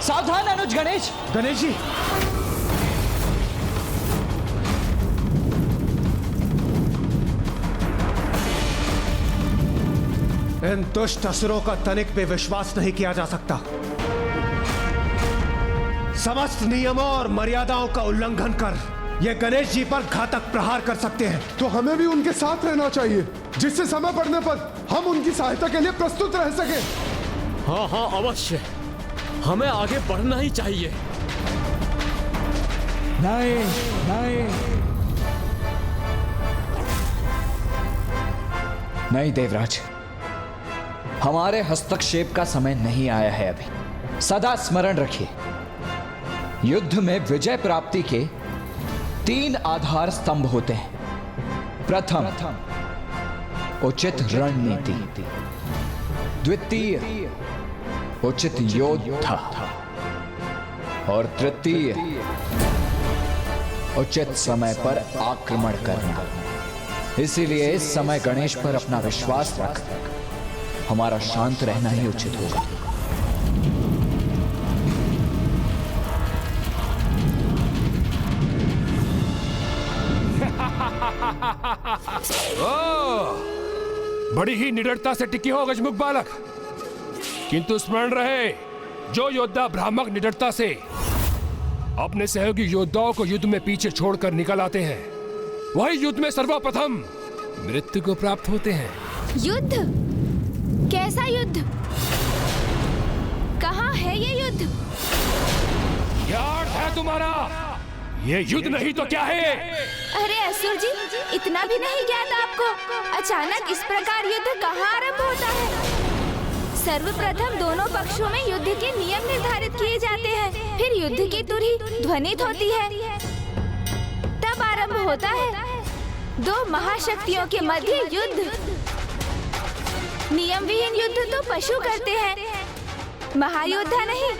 सावधान अनुज गणेश। गणेश जी, इन दुष्ट असुरों का तनिक भी विश्वास नहीं किया जा सकता। समस्त नियमों और मर्यादाओं का उल्लंघन कर ये गणेश जी पर घातक प्रहार कर सकते हैं। तो हमें भी उनके साथ रहना चाहिए, जिससे समय पड़ने पर हम उनकी सहायता के लिए प्रस्तुत रह सके। हाँ हाँ अवश्य, हमें आगे बढ़ना ही चाहिए। नहीं नहीं नहीं देवराज, हमारे हस्तक्षेप का समय नहीं आया है अभी। सदा स्मरण रखिए, युद्ध में विजय प्राप्ति के 3 आधार स्तंभ होते हैं। प्रथम, उचित रणनीति। द्वितीय, उचित योद्धा। और तृतीय, उचित समय पर आक्रमण करना। इसीलिए इस समय गणेश पर अपना विश्वास रख, हमारा शांत रहना ही उचित होगा। बड़ी ही निडरता से टिकी हो गजमुख बालक, किंतु स्मरण रहे, जो योद्धा भ्रामक निडरता से अपने सहयोगी योद्धाओं को युद्ध में पीछे छोड़कर निकल आते हैं, वही युद्ध में सर्वप्रथम मृत्यु को प्राप्त होते हैं। युद्ध? कैसा युद्ध? कहाँ है ये युद्ध? क्या अर्थ है तुम्हारा? ये युद्ध नहीं तो क्या है? अरे असुर जी, इतना भी नहीं ज्ञात आपको? अचानक इस प्रकार युद्ध कहाँ आरंभ होता है? सर्वप्रथम दोनों पक्षों में युद्ध के नियम निर्धारित किए जाते हैं, फिर युद्ध की तुरही ध्वनित होती है, तब आरंभ होता है 2 महाशक्तियों के मध्य युद्ध। नियम विहीन युद्ध तो पशु करते हैं, महायोद्धा नहीं।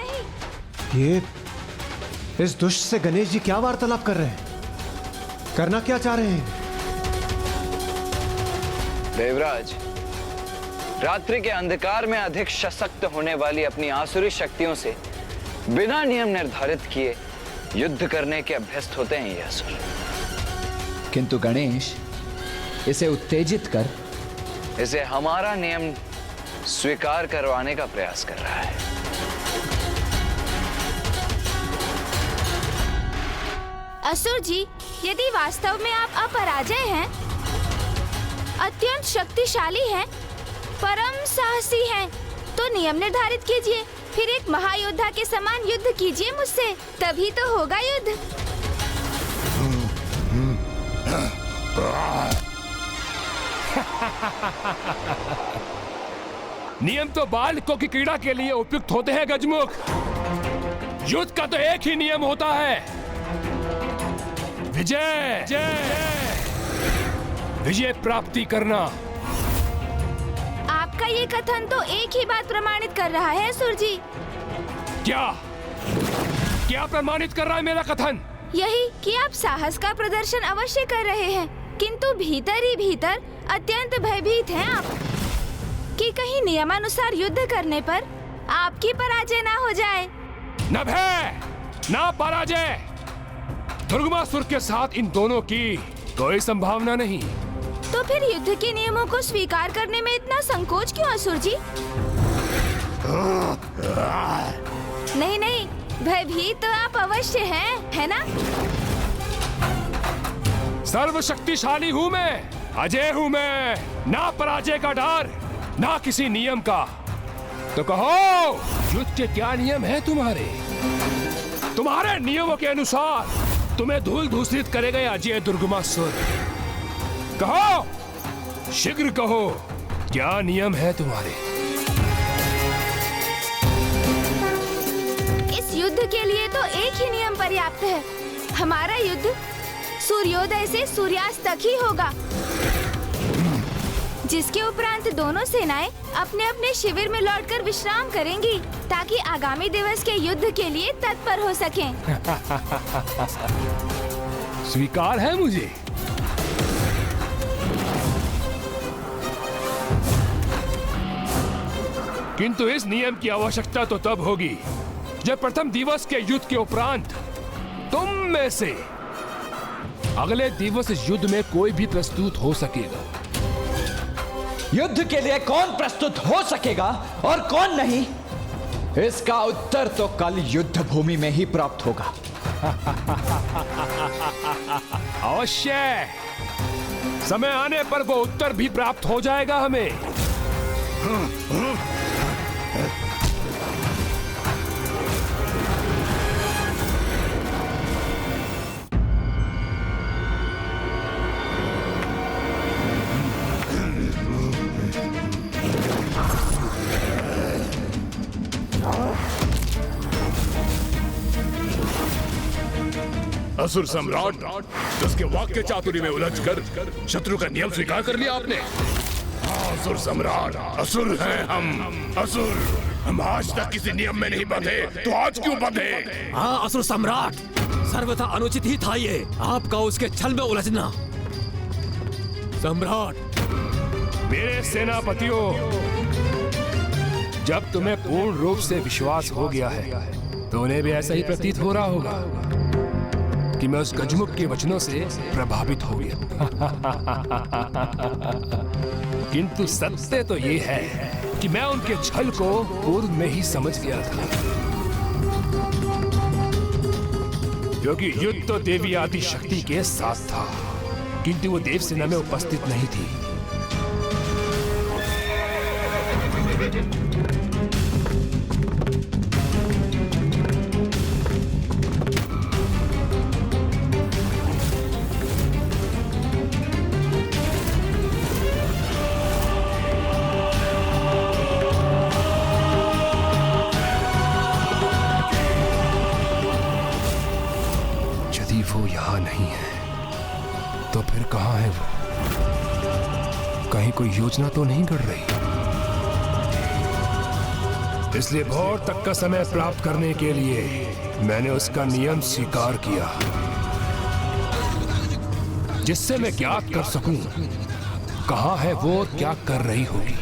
ये इस दुष्ट से गणेश जी क्या वार्तालाप कर रहे हैं? करना क्या चाह रहे हैं? देवराज, रात्रि के अंधकार में अधिक सशक्त होने वाली अपनी आसुरी शक्तियों से बिना नियम निर्धारित किए युद्ध करने के अभ्यस्त होते हैं ये असुर। किंतु गणेश, इसे उत्तेजित कर इसे हमारा नियम स्वीकार करवाने का प्रयास कर रहा है। असुर जी, यदि वास्तव में आप अपराजय हैं, अत्यंत शक्तिशाली हैं, परम साहसी हैं, तो नियम निर्धारित कीजिए, फिर एक महायोद्धा के समान युद्ध कीजिए मुझसे, तभी तो होगा युद्ध। नियम तो बालकों की क्रीड़ा के लिए उपयुक्त होते हैं गजमुख। युद्ध का तो एक ही नियम होता है, विजय। विजय प्राप्ति करना। आपका ये कथन तो एक ही बात प्रमाणित कर रहा है असुर जी। क्या प्रमाणित कर रहा है मेरा कथन? यही कि आप साहस का प्रदर्शन अवश्य कर रहे हैं, किंतु भीतर ही भीतर अत्यंत भयभीत हैं आप कि कहीं नियमानुसार युद्ध करने पर आपकी पराजय ना हो जाए। न भय न पराजय, दुर्गमासुर के साथ इन दोनों की कोई संभावना नहीं। तो फिर युद्ध के नियमों को स्वीकार करने में इतना संकोच क्यों असुर जी? नहीं, भयभीत तो आप अवश्य हैं, है ना? सर्वशक्तिशाली हूँ मैं, अजय हूँ मैं, ना पराजय का डर, ना किसी नियम का। तो कहो, युद्ध के क्या नियम हैं तुम्हारे? तुम्हारे नियमों के अनुसार तुम्हें धूल धूसरित करेगा अजय दुर्गमासुर। कहो, शीघ्र कहो, क्या नियम है तुम्हारे? इस युद्ध के लिए तो एक ही नियम पर्याप्त है। हमारा युद्ध सूर्योदय से सूर्यास्त तक ही होगा, जिसके उपरांत दोनों सेनाएं अपने अपने शिविर में लौटकर विश्राम करेंगी, ताकि आगामी दिवस के युद्ध के लिए तत्पर हो सकें। स्वीकार है मुझे। किंतु इस नियम की आवश्यकता तो तब होगी जो प्रथम दिवस के युद्ध के उपरांत तुम में से अगले दिवस इस युद्ध में कोई भी प्रस्तुत हो सकेगा। युद्ध के लिए कौन प्रस्तुत हो सकेगा और कौन नहीं, इसका उत्तर तो कल युद्ध भूमि में ही प्राप्त होगा। अवश्य, समय आने पर वो उत्तर भी प्राप्त हो जाएगा हमें। असुर सम्राट, उसके वाक्य चातुरी में उलझकर शत्रु का नियम स्वीकार कर लिया आपने। असुर सम्राट, असुर हैं हम, असुर। हम आज तक किसी नियम में नहीं बंधे, तो आज क्यों बंधे? हाँ असुर सम्राट, सर्वथा अनुचित ही था ये आपका उसके छल में उलझना। सम्राट, मेरे सेनापतियों, जब तुम्हें पूर्ण रूप से विश्वास हो गया है तो उन्हें भी ऐसा ही प्रतीत हो रहा होगा कि मैं उस गजमुख के वचनों से प्रभावित हो गया। किंतु सत्य तो ये है कि मैं उनके छल को पूर्व में ही समझ गया था, क्योंकि युद्ध तो देवी आदि शक्ति के साथ था, किंतु वो देवसेना में उपस्थित नहीं थी। वो यहां नहीं है तो फिर कहां है वो? कहीं कोई योजना तो नहीं कर रही। इसलिए भोर तक का समय प्राप्त करने के लिए मैंने उसका नियम स्वीकार किया, जिससे मैं ज्ञात कर सकूं कहां है वो और क्या कर रही होगी।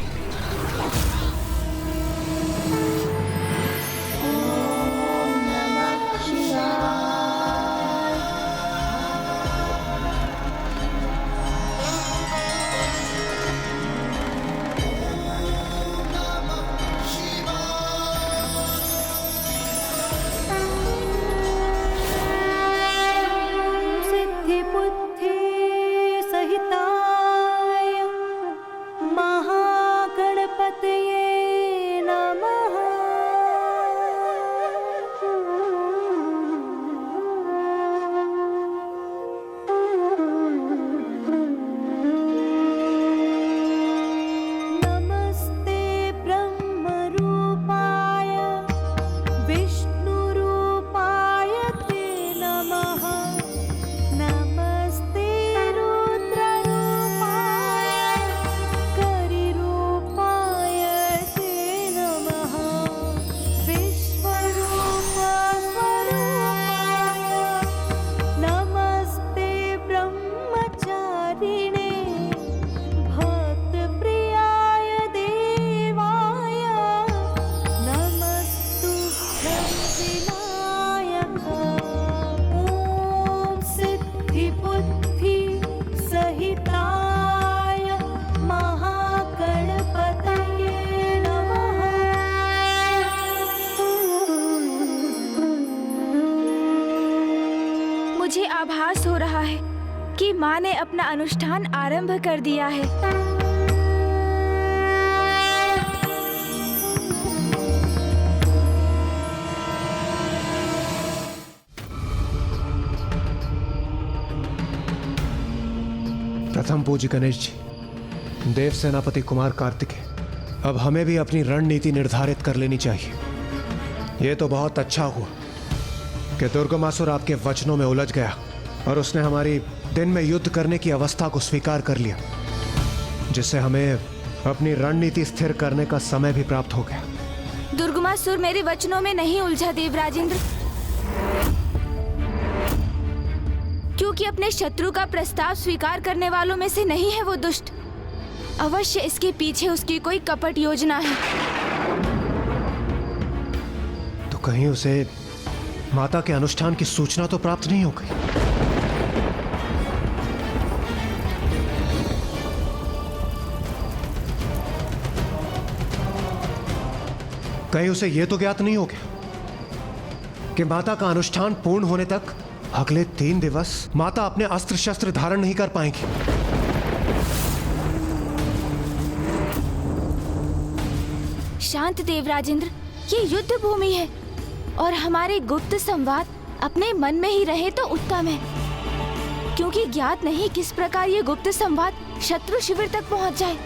आभास हो रहा है कि माँ ने अपना अनुष्ठान आरंभ कर दिया है। प्रथम पूज्य गणेश जी, देव सेनापति कुमार कार्तिकेय, अब हमें भी अपनी रणनीति निर्धारित कर लेनी चाहिए। यह तो बहुत अच्छा हुआ कि दुर्गमासुर आपके वचनों में उलझ गया और उसने हमारी दिन में युद्ध करने की अवस्था को स्वीकार कर लिया, जिससे हमें अपनी रणनीति स्थिर करने का समय भी प्राप्त हो गया। दुर्गमासुर मेरे वचनों में नहीं उलझा देवराजेंद्र, क्योंकि अपने शत्रु का प्रस्ताव स्वीकार करने वालों में से नहीं है वो दुष्ट। अवश्य इसके पीछे उसकी कोई कपट योजना है। तो कहीं उसे माता के अनुष्ठान की सूचना तो प्राप्त नहीं हो गई? कहीं उसे यह तो ज्ञात नहीं हो गया कि माता का अनुष्ठान पूर्ण होने तक अगले 3 दिवस माता अपने अस्त्र शस्त्र धारण नहीं कर पाएंगी? शांत देव राजेंद्र, ये युद्ध भूमि है और हमारे गुप्त संवाद अपने मन में ही रहे तो उत्तम है, क्योंकि ज्ञात नहीं किस प्रकार ये गुप्त संवाद शत्रु शिविर तक पहुंच जाए।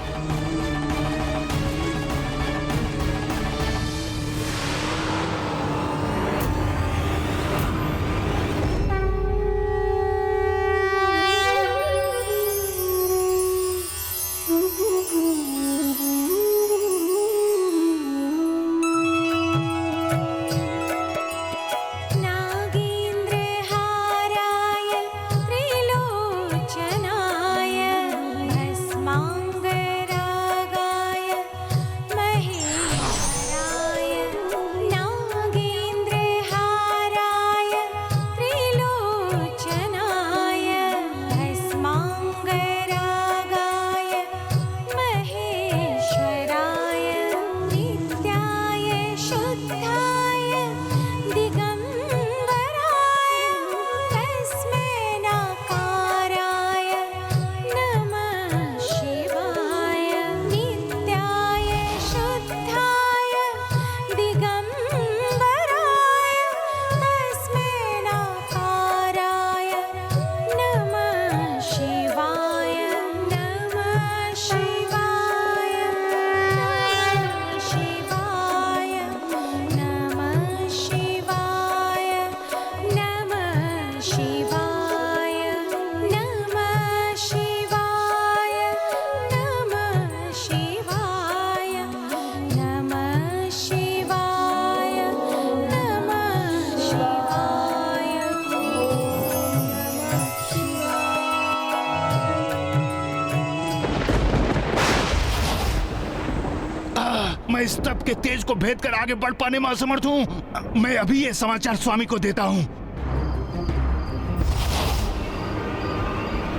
मैं इस तप के तेज को भेद कर आगे बढ़ पाने में असमर्थ हूँ। मैं अभी ये समाचार स्वामी को देता हूँ।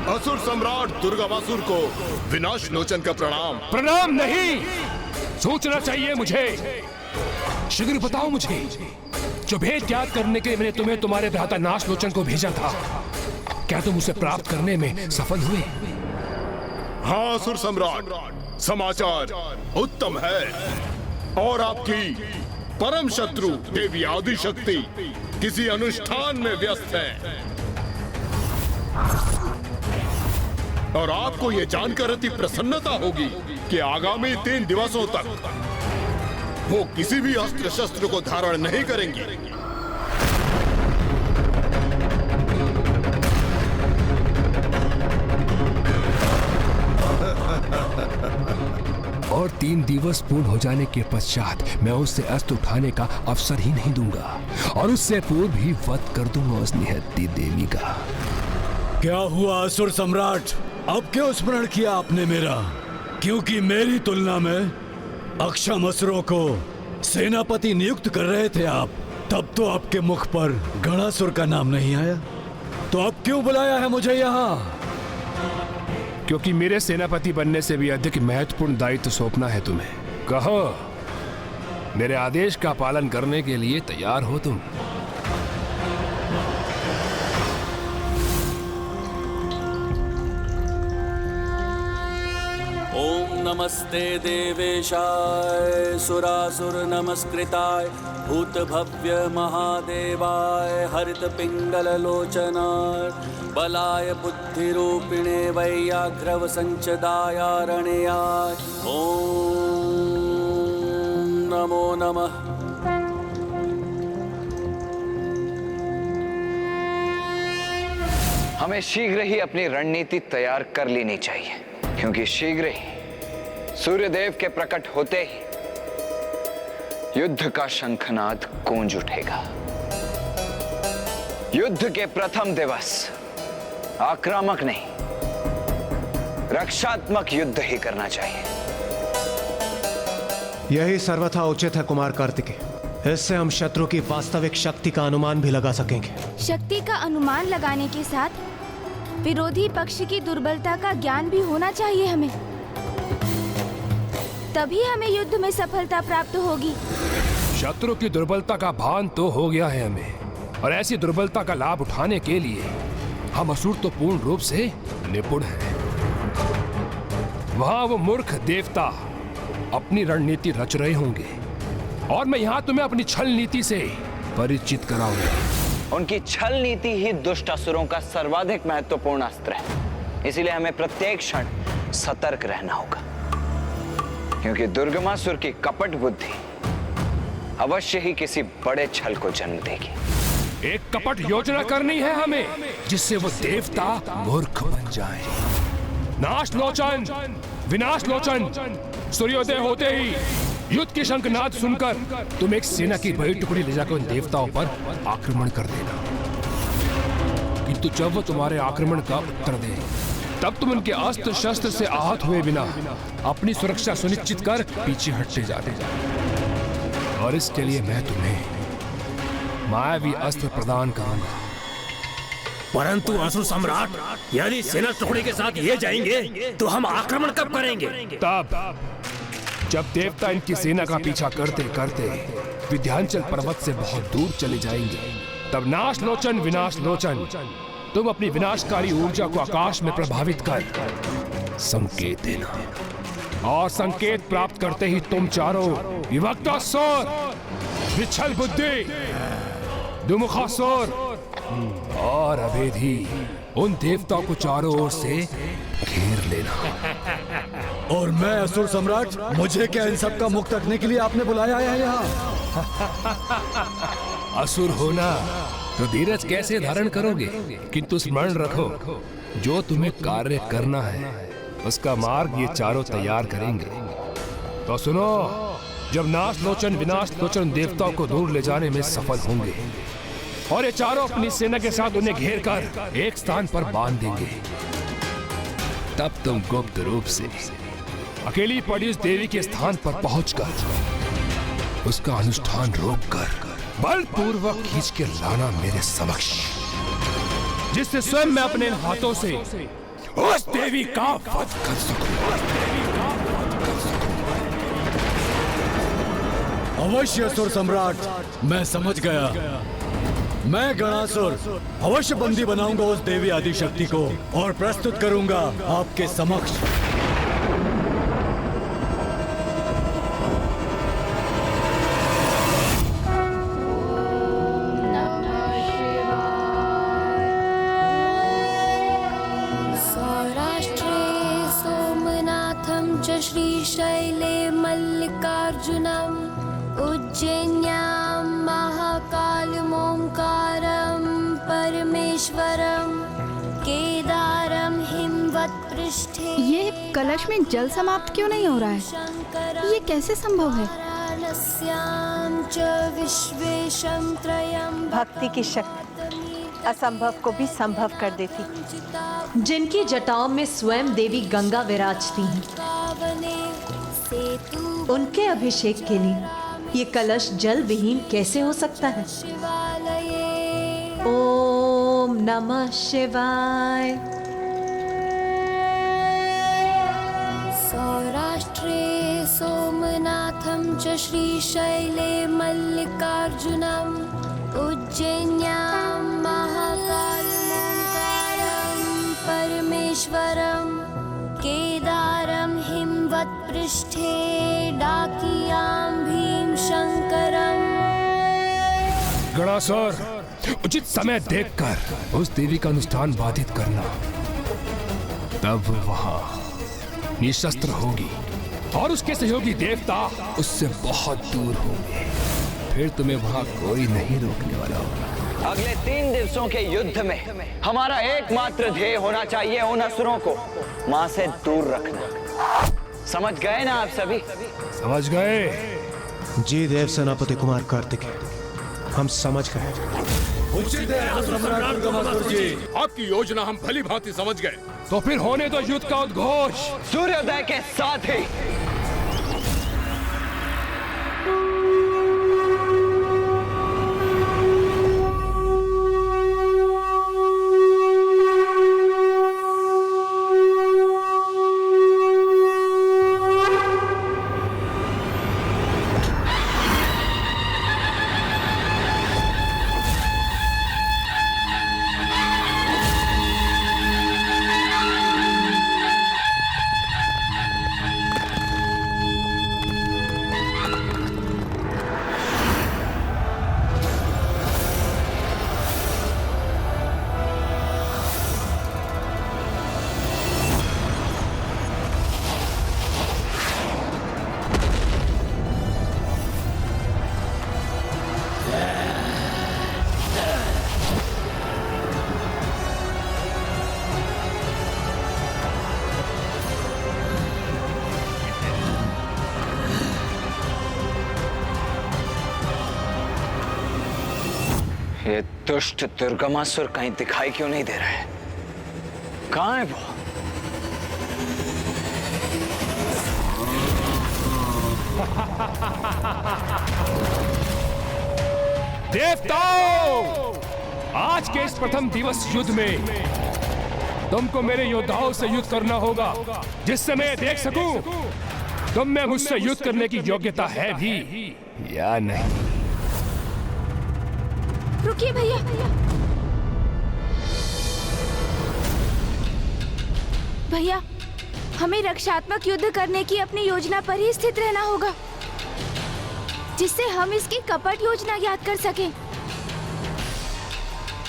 असुर सम्राट दुर्गामासुर को विनाश लोचन का प्रणाम। प्रणाम नहीं, सोचना चाहिए मुझे। शीघ्र बताओ मुझे, जो भेद याद करने के लिए मैंने तुम्हें तुम्हारे भ्राता नाश लोचन को भेजा था, क्या तुम उसे प्राप्त करने में सफल हुए? हाँ असुर सम्राट, समाचार उत्तम है और आपकी परम शत्रु देवी आदिशक्ति किसी अनुष्ठान में व्यस्त है और आपको यह जानकर अति प्रसन्नता होगी कि आगामी 3 दिवसों तक वो किसी भी अस्त्र शस्त्र को धारण नहीं करेंगी। और 3 दिवस पूर्ण हो जाने के पश्चात मैं उससे अस्त्र उठाने का अवसर ही नहीं दूंगा और उससे पूर्व ही वध कर दूंगा उस निहत्ती देवी का। क्या हुआ असुर सम्राट, अब क्यों स्मरण किया आपने मेरा? क्योंकि मेरी तुलना में अक्षम असुरों को सेनापति नियुक्त कर रहे थे आप, तब तो आपके मुख पर गणासुर का नाम नहीं आया। तो अब क्यों बुलाया है मुझे यहाँ? क्योंकि मेरे सेनापति बनने से भी अधिक महत्वपूर्ण दायित्व सौंपना है तुम्हें। कहो, मेरे आदेश का पालन करने के लिए तैयार हो तुम? ओम नमस्ते देवेशाय सुरासुर नमस्कृताय भूत भव्य महादेवाय हरित पिंगल लोचनाय बलाय बुद्धि रूपिणे वैयाघ्रव संचदाय रणयाय ओम नमो नमः। हमें शीघ्र ही अपनी रणनीति तैयार कर लेनी चाहिए, क्योंकि शीघ्र ही सूर्यदेव के प्रकट होते ही युद्ध का शंखनाद गूंज उठेगा। युद्ध के प्रथम दिवस आक्रामक नहीं, रक्षात्मक युद्ध ही करना चाहिए। यही सर्वथा उचित है कुमार कार्तिकेय। इससे हम शत्रु की वास्तविक शक्ति का अनुमान भी लगा सकेंगे। शक्ति का अनुमान लगाने के साथ विरोधी पक्ष की दुर्बलता का ज्ञान भी होना चाहिए हमें। तभी हमें युद्ध में सफलता प्राप्त होगी। शत्रु की दुर्बलता का भान तो हो गया है हमें, और ऐसी दुर्बलता का लाभ उठाने के लिए हम असुर तो पूर्ण रूप से निपुण हैं। वहां वो मूर्ख देवता अपनी रणनीति रच रहे होंगे और मैं यहाँ तुम्हें अपनी छल नीति से परिचित कराऊंगा। उनकी छल नीति ही दुष्ट असुरों का सर्वाधिक महत्वपूर्ण अस्त्र है। इसीलिए हमें प्रत्येक क्षण सतर्क रहना होगा, क्योंकि दुर्गमासुर की कपट बुद्धि अवश्य ही किसी बड़े छल को जन्म देगी। एक कपट योजना करनी है हमें, जिससे वो देवता मूर्ख बन जाए। नाश लोचन, विनाश लोचन, सूर्योदय होते ही युद्ध के शंखनाद सुनकर तुम एक सेना की बड़ी टुकड़ी ले जाकर उन देवताओं पर आक्रमण कर देना। किंतु जब वो तुम्हारे आक्रमण का उत्तर दे, तब तुम उनके अस्त्र शस्त्र से आहत हुए बिना अपनी सुरक्षा सुनिश्चित कर पीछे हटते जाते। और इसके लिए मैं तुम्हें मायावी अस्त्र प्रदान करूंगा। परंतु असुर सम्राट, यदि सेना टुकड़ी के साथ ये जाएंगे तो हम आक्रमण कब करेंगे? तब जब देवता इनकी सेना का पीछा करते करते विंध्याचल पर्वत से बहुत दूर चले जाएंगे, तब नाश लोचन, विनाश लोचन, तुम अपनी विनाशकारी ऊर्जा को आकाश में प्रभावित कर संकेत देना। और संकेत प्राप्त करते ही तुम चारों विभक्तासुर, विच्छल बुद्धि, दुमुखासुर और अभेदी उन देवताओं को चारों ओर से घेर लेना। और मैं असुर सम्राट, मुझे क्या इन सब का मुक्त रखने के लिए आपने बुलाया है यहाँ? असुर होना तो धीरज कैसे धारण करोगे, किंतु स्मरण रखो, जो तुम्हें कार्य करना है उसका मार्ग ये चारों तैयार करेंगे। तो सुनो, जब नाश लोचन, विनाश लोचन देवताओं को दूर ले जाने में सफल होंगे और ये चारों अपनी सेना के साथ उन्हें घेर कर एक स्थान पर बांध देंगे, तब तुम गुप्त रूप से अकेली पड़ी उस देवी के स्थान पर पहुंचकर उसका अनुष्ठान रोककर बलपूर्वक खींच के लाना मेरे समक्ष, जिससे स्वयं मैं अपने हाथों से उस देवी का वध कर सकूं। अवश्य असुर सम्राट, मैं समझ गया। मैं गणासुर अवश्य बंदी बनाऊंगा उस देवी आदिशक्ति को और प्रस्तुत करूंगा आपके समक्ष। सौराष्ट्रे सोमनाथं च श्रीशैले मल्लिकार्जुनम् उज्जैन्यां महाकालमोंकारं परमेश्वरं केदारं हिमवत्पृष्ठे। ये कलश में जल समाप्त क्यों नहीं हो रहा है? ये कैसे संभव है? भक्ति की शक्ति असंभव को भी संभव कर देती। जिनकी जटाओं में स्वयं देवी गंगा विराजती हैं, उनके अभिषेक के लिए ये कलश जल विहीन कैसे हो सकता है? ओम नमः शिवाय। सौराष्ट्रे सोमनाथं च श्रीशैले मल्लिकार्जुनम् उज्जैन्यां महाकालमोंकारं परमेश्वरं केदारं हिमवत्पृष्ठे डाकियां भीमशंकरं। गणासुर, उचित समय देखकर उस देवी का अनुष्ठान बाधित करना, तब वहां निशस्त्र होगी और उसके सहयोगी देवता उससे बहुत दूर होंगे। फिर तुम्हें वहां कोई नहीं रोकने वाला होगा। अगले 3 दिवसों के युद्ध में हमारा एकमात्र ध्येय होना चाहिए उन असुरों को मां से दूर रखना। समझ गए ना आप सभी? समझ गए? जी देव सेनापति कुमार कार्तिकेय, हम समझ गए। उचित है सम्राट दुर्गमासुर जी, आपकी योजना हम भली भांति समझ गए। तो फिर होने दो युद्ध का उद्घोष। सूर्योदय के साथ ही ये दुष्ट दुर्गमासुर कहीं दिखाई क्यों नहीं दे रहा है? कहाँ है वो? देवताओं, आज के इस प्रथम दिवस युद्ध में तुमको मेरे योद्धाओं से युद्ध करना होगा, जिससे मैं देख सकूं तुम में मुझसे युद्ध करने की योग्यता है भी या नहीं। रुकिए भैया, भैया हमें रक्षात्मक युद्ध करने की अपनी योजना पर ही स्थित रहना होगा, जिससे हम इसकी कपट योजना याद कर सकें।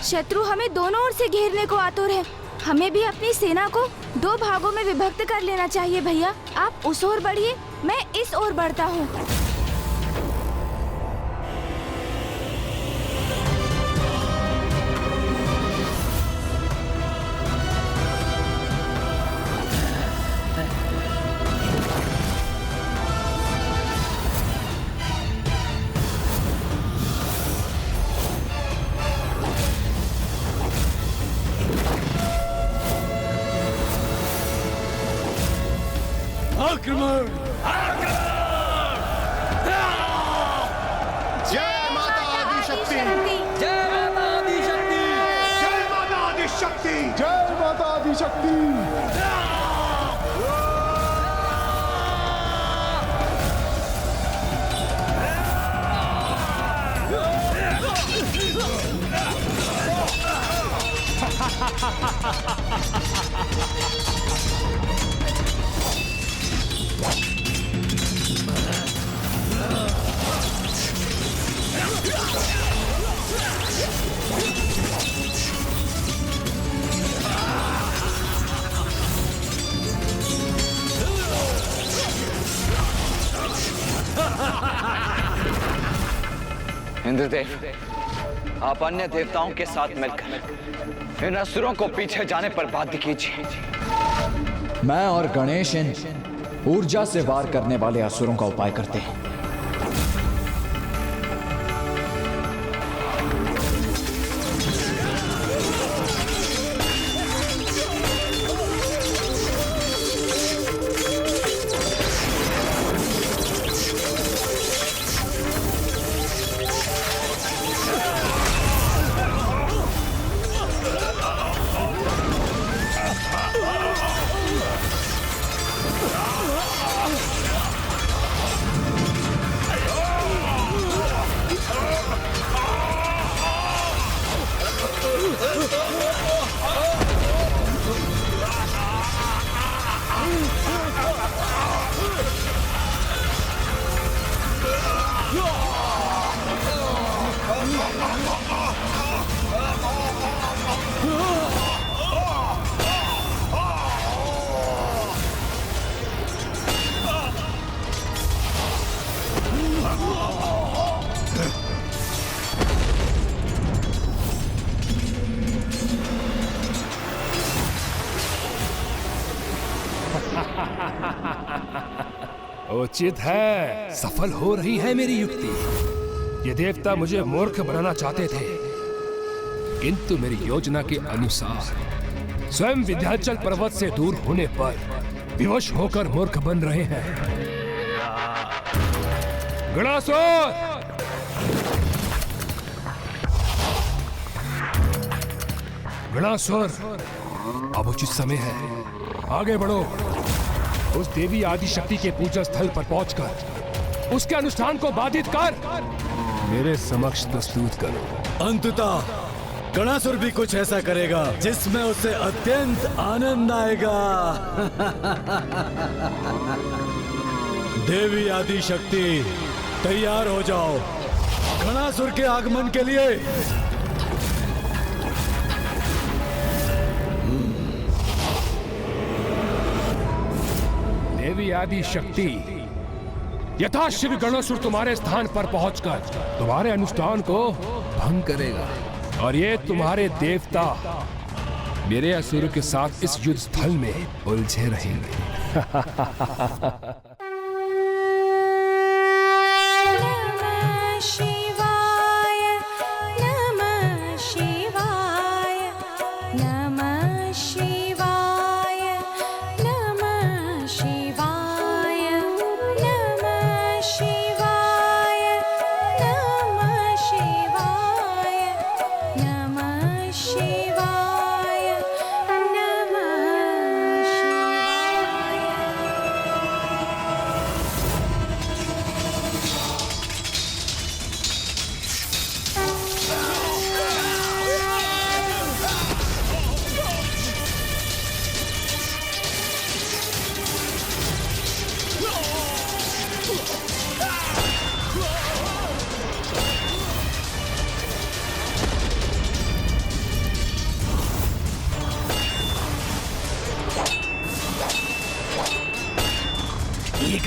शत्रु हमें दोनों ओर से घेरने को आतुर है। हमें भी अपनी सेना को 2 भागों में विभक्त कर लेना चाहिए। भैया आप उस ओर बढ़िए, मैं इस ओर बढ़ता हूँ। आक्रमण! जय माता आदिशक्ति! जय माता आदिशक्ति! जय माता आदिशक्ति! जय माता आदिशक्ति! इंद्रदेव, आप अन्य देवताओं के साथ मिलकर इन असुरों को पीछे जाने पर बाध्य कीजिए। मैं और गणेश इन ऊर्जा से वार करने वाले असुरों का उपाय करते हैं। उचित है, सफल हो रही है मेरी युक्ति। ये देवता मुझे मूर्ख बनाना चाहते थे, किंतु मेरी योजना के अनुसार स्वयं विंध्याचल पर्वत से दूर होने पर विवश होकर मूर्ख बन रहे हैं। गणासुर! गणासुर, अब उचित समय है, आगे बढ़ो। उस देवी आदिशक्ति के पूजा स्थल पर पहुंचकर उसके अनुष्ठान को बाधित कर मेरे समक्ष प्रस्तुत करो। अंततः गणासुर भी कुछ ऐसा करेगा जिसमें उसे अत्यंत आनंद आएगा। देवी आदिशक्ति, तैयार हो जाओ गणासुर के आगमन के लिए। देवी आदिशक्ति, यथाशीघ्र गणासुर तुम्हारे स्थान पर पहुंचकर तुम्हारे अनुष्ठान को भंग करेगा और ये तुम्हारे देवता मेरे असुरों के साथ इस युद्ध स्थल में उलझे रहेंगे। शिवाय नमः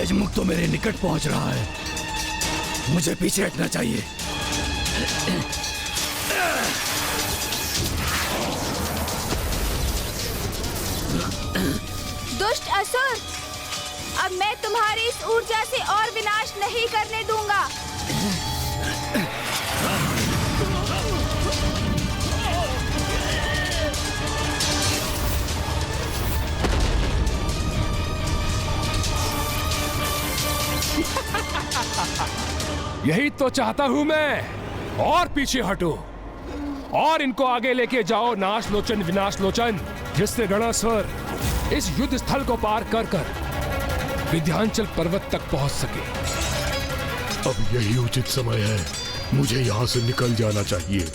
गजमुख तो मेरे निकट पहुंच रहा है, मुझे पीछे हटना चाहिए। दुष्ट असुर, अब मैं तुम्हारी इस ऊर्जा से और विनाश नहीं करने दूंगा। यही तो चाहता हूं मैं। और पीछे हटो और इनको आगे लेके जाओ नाशलोचन विनाशलोचन, जिससे गणासुर इस युद्ध स्थल को पार कर कर विंध्याचल पर्वत तक पहुंच सके। अब यही उचित समय है, मुझे यहाँ से निकल जाना चाहिए।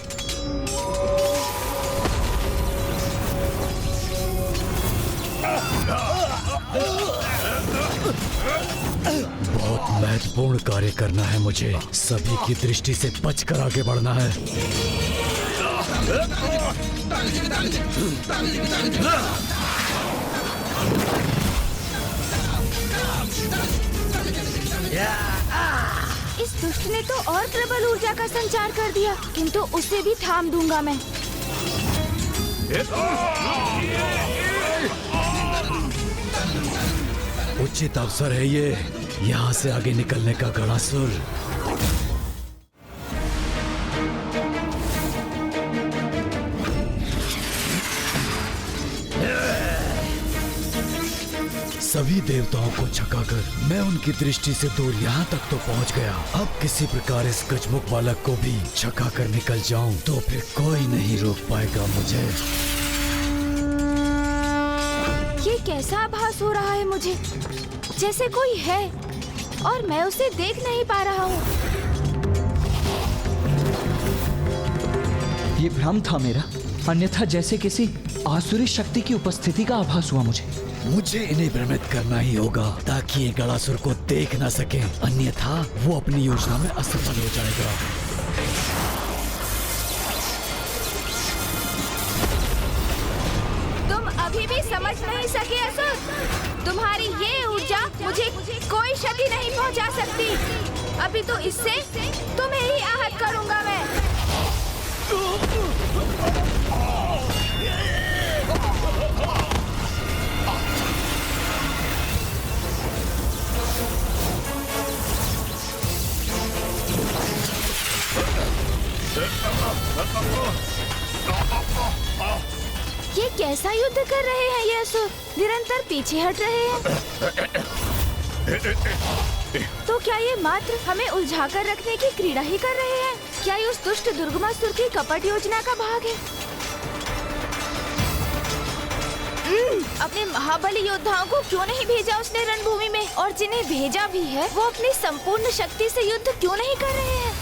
बहुत महत्वपूर्ण कार्य करना है मुझे, सभी की दृष्टि से बचकर आगे बढ़ना है। इस दुष्ट ने तो और प्रबल ऊर्जा का संचार कर दिया, किंतु उसे भी थाम दूंगा मैं। उचित अवसर है ये, यहाँ से आगे निकलने का गणासुर। सभी देवताओं को छकाकर मैं उनकी दृष्टि से दूर यहाँ तक तो पहुँच गया। अब किसी प्रकार इस गजमुख बालक को भी छकाकर निकल जाऊं तो फिर कोई नहीं रोक पाएगा मुझे। ये कैसा आभास हो रहा है मुझे, जैसे कोई है और मैं उसे देख नहीं पा रहा हूँ। ये भ्रम था मेरा, अन्यथा जैसे किसी आसुरी शक्ति की उपस्थिति का आभास हुआ मुझे इन्हें भ्रमित करना ही होगा ताकि ये गणासुर को देख ना सके, अन्यथा वो अपनी योजना में असफल हो जाएगा। तुम अभी भी समझ नहीं सके असुर, तुम्हारी ये ऊर्जा मुझे कोई क्षति नहीं पहुंचा सकती। अभी तो इससे तुम्हें ही आहत करूंगा मैं। ये कैसा युद्ध कर रहे हैं ये असुर, निरंतर पीछे हट रहे हैं। तो क्या ये मात्र हमें उलझाकर रखने की क्रीड़ा ही कर रहे हैं? क्या ये उस दुष्ट दुर्गमासुर की कपट योजना का भाग है? अपने महाबली योद्धाओं को क्यों नहीं भेजा उसने रणभूमि में, और जिन्हें भेजा भी है वो अपनी संपूर्ण शक्ति से युद्ध क्यों नहीं कर रहे हैं?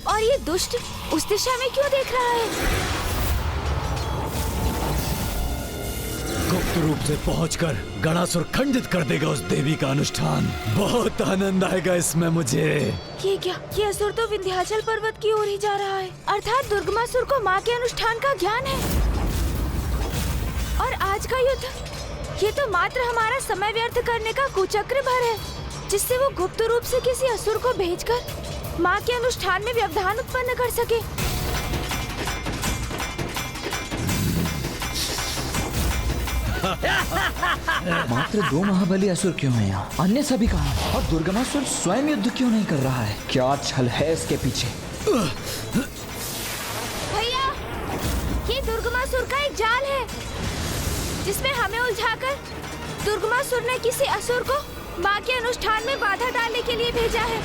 और ये दुष्ट उस दिशा में क्यों देख रहा है? गुप्त रूप से पहुंचकर गणासुर खंडित कर देगा उस देवी का अनुष्ठान। बहुत आनंद आएगा इसमें मुझे। ये क्या, ये असुर तो विंध्याचल पर्वत की ओर ही जा रहा है, अर्थात दुर्गमासुर को माँ के अनुष्ठान का ज्ञान है। और आज का युद्ध, ये तो मात्र हमारा समय व्यर्थ करने का कुचक्र भर है, जिससे वो गुप्त रूप से किसी असुर को भेजकर माँ के अनुष्ठान में व्यवधान उत्पन्न कर सके। मात्र 2 महाबली असुर क्यों हैं यहाँ? अन्य सभी कहाँ हैं? और दुर्गमासुर स्वयं युद्ध क्यों नहीं कर रहा है? क्या छल है इसके पीछे? भैया, ये दुर्गमासुर का एक जाल है, जिसमें हमें उलझाकर दुर्गमासुर ने किसी असुर को माँ के अनुष्ठान में बाधा डालने के लिए भेजा है।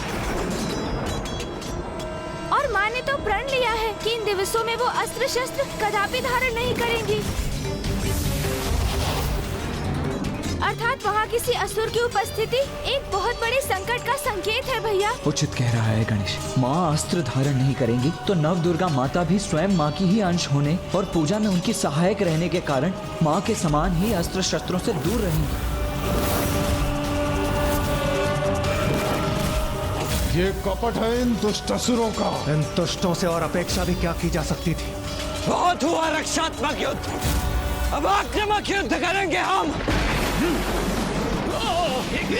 और माँ ने तो प्रण लिया है कि इन दिवसों में वो अस्त्र शस्त्र कदापि धारण नहीं करेंगी, अर्थात वहाँ किसी असुर की उपस्थिति एक बहुत बड़े संकट का संकेत है भैया। उचित कह रहा है गणेश। माँ अस्त्र धारण नहीं करेंगी तो नव दुर्गा माता भी स्वयं माँ की ही अंश होने और पूजा में उनकी सहायक रहने के कारण माँ के समान ही अस्त्र शस्त्रों से दूर रहेंगी। ये कपट है इन दुष्ट असुरों का। इन दुष्टों से और अपेक्षा भी क्या की जा सकती थी? बहुत हुआ रक्षात्मक युद्ध, अब आक्रामक युद्ध करेंगे हम। अब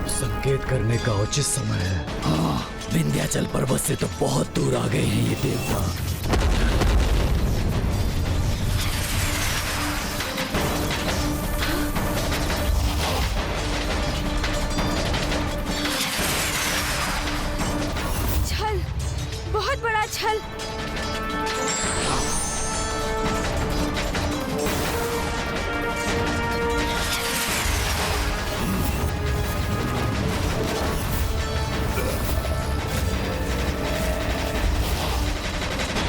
संकेत करने का उचित समय है। हाँ, विंध्याचल पर्वत से तो बहुत दूर आ गए हैं ये देवता। छल, बहुत बड़ा छल।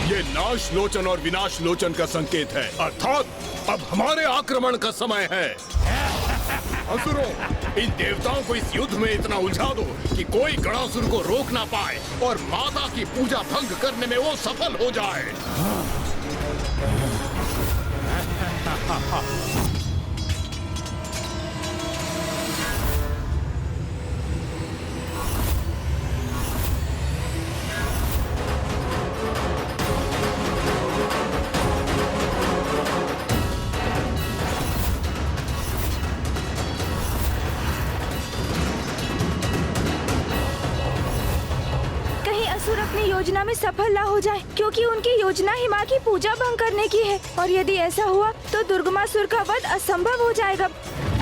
ये नाश लोचन और विनाश लोचन का संकेत है, अर्थात अब हमारे आक्रमण का समय है। असुरों, इन देवताओं को इस युद्ध में इतना उलझा दो कि कोई गणासुर को रोक ना पाए और माता की पूजा भंग करने में वो सफल हो जाए। असुर अपनी योजना में सफल ना हो जाए, क्योंकि उनकी योजना ही माँ की पूजा भंग करने की है। और यदि ऐसा हुआ तो दुर्गमासुर का वध असंभव हो जाएगा।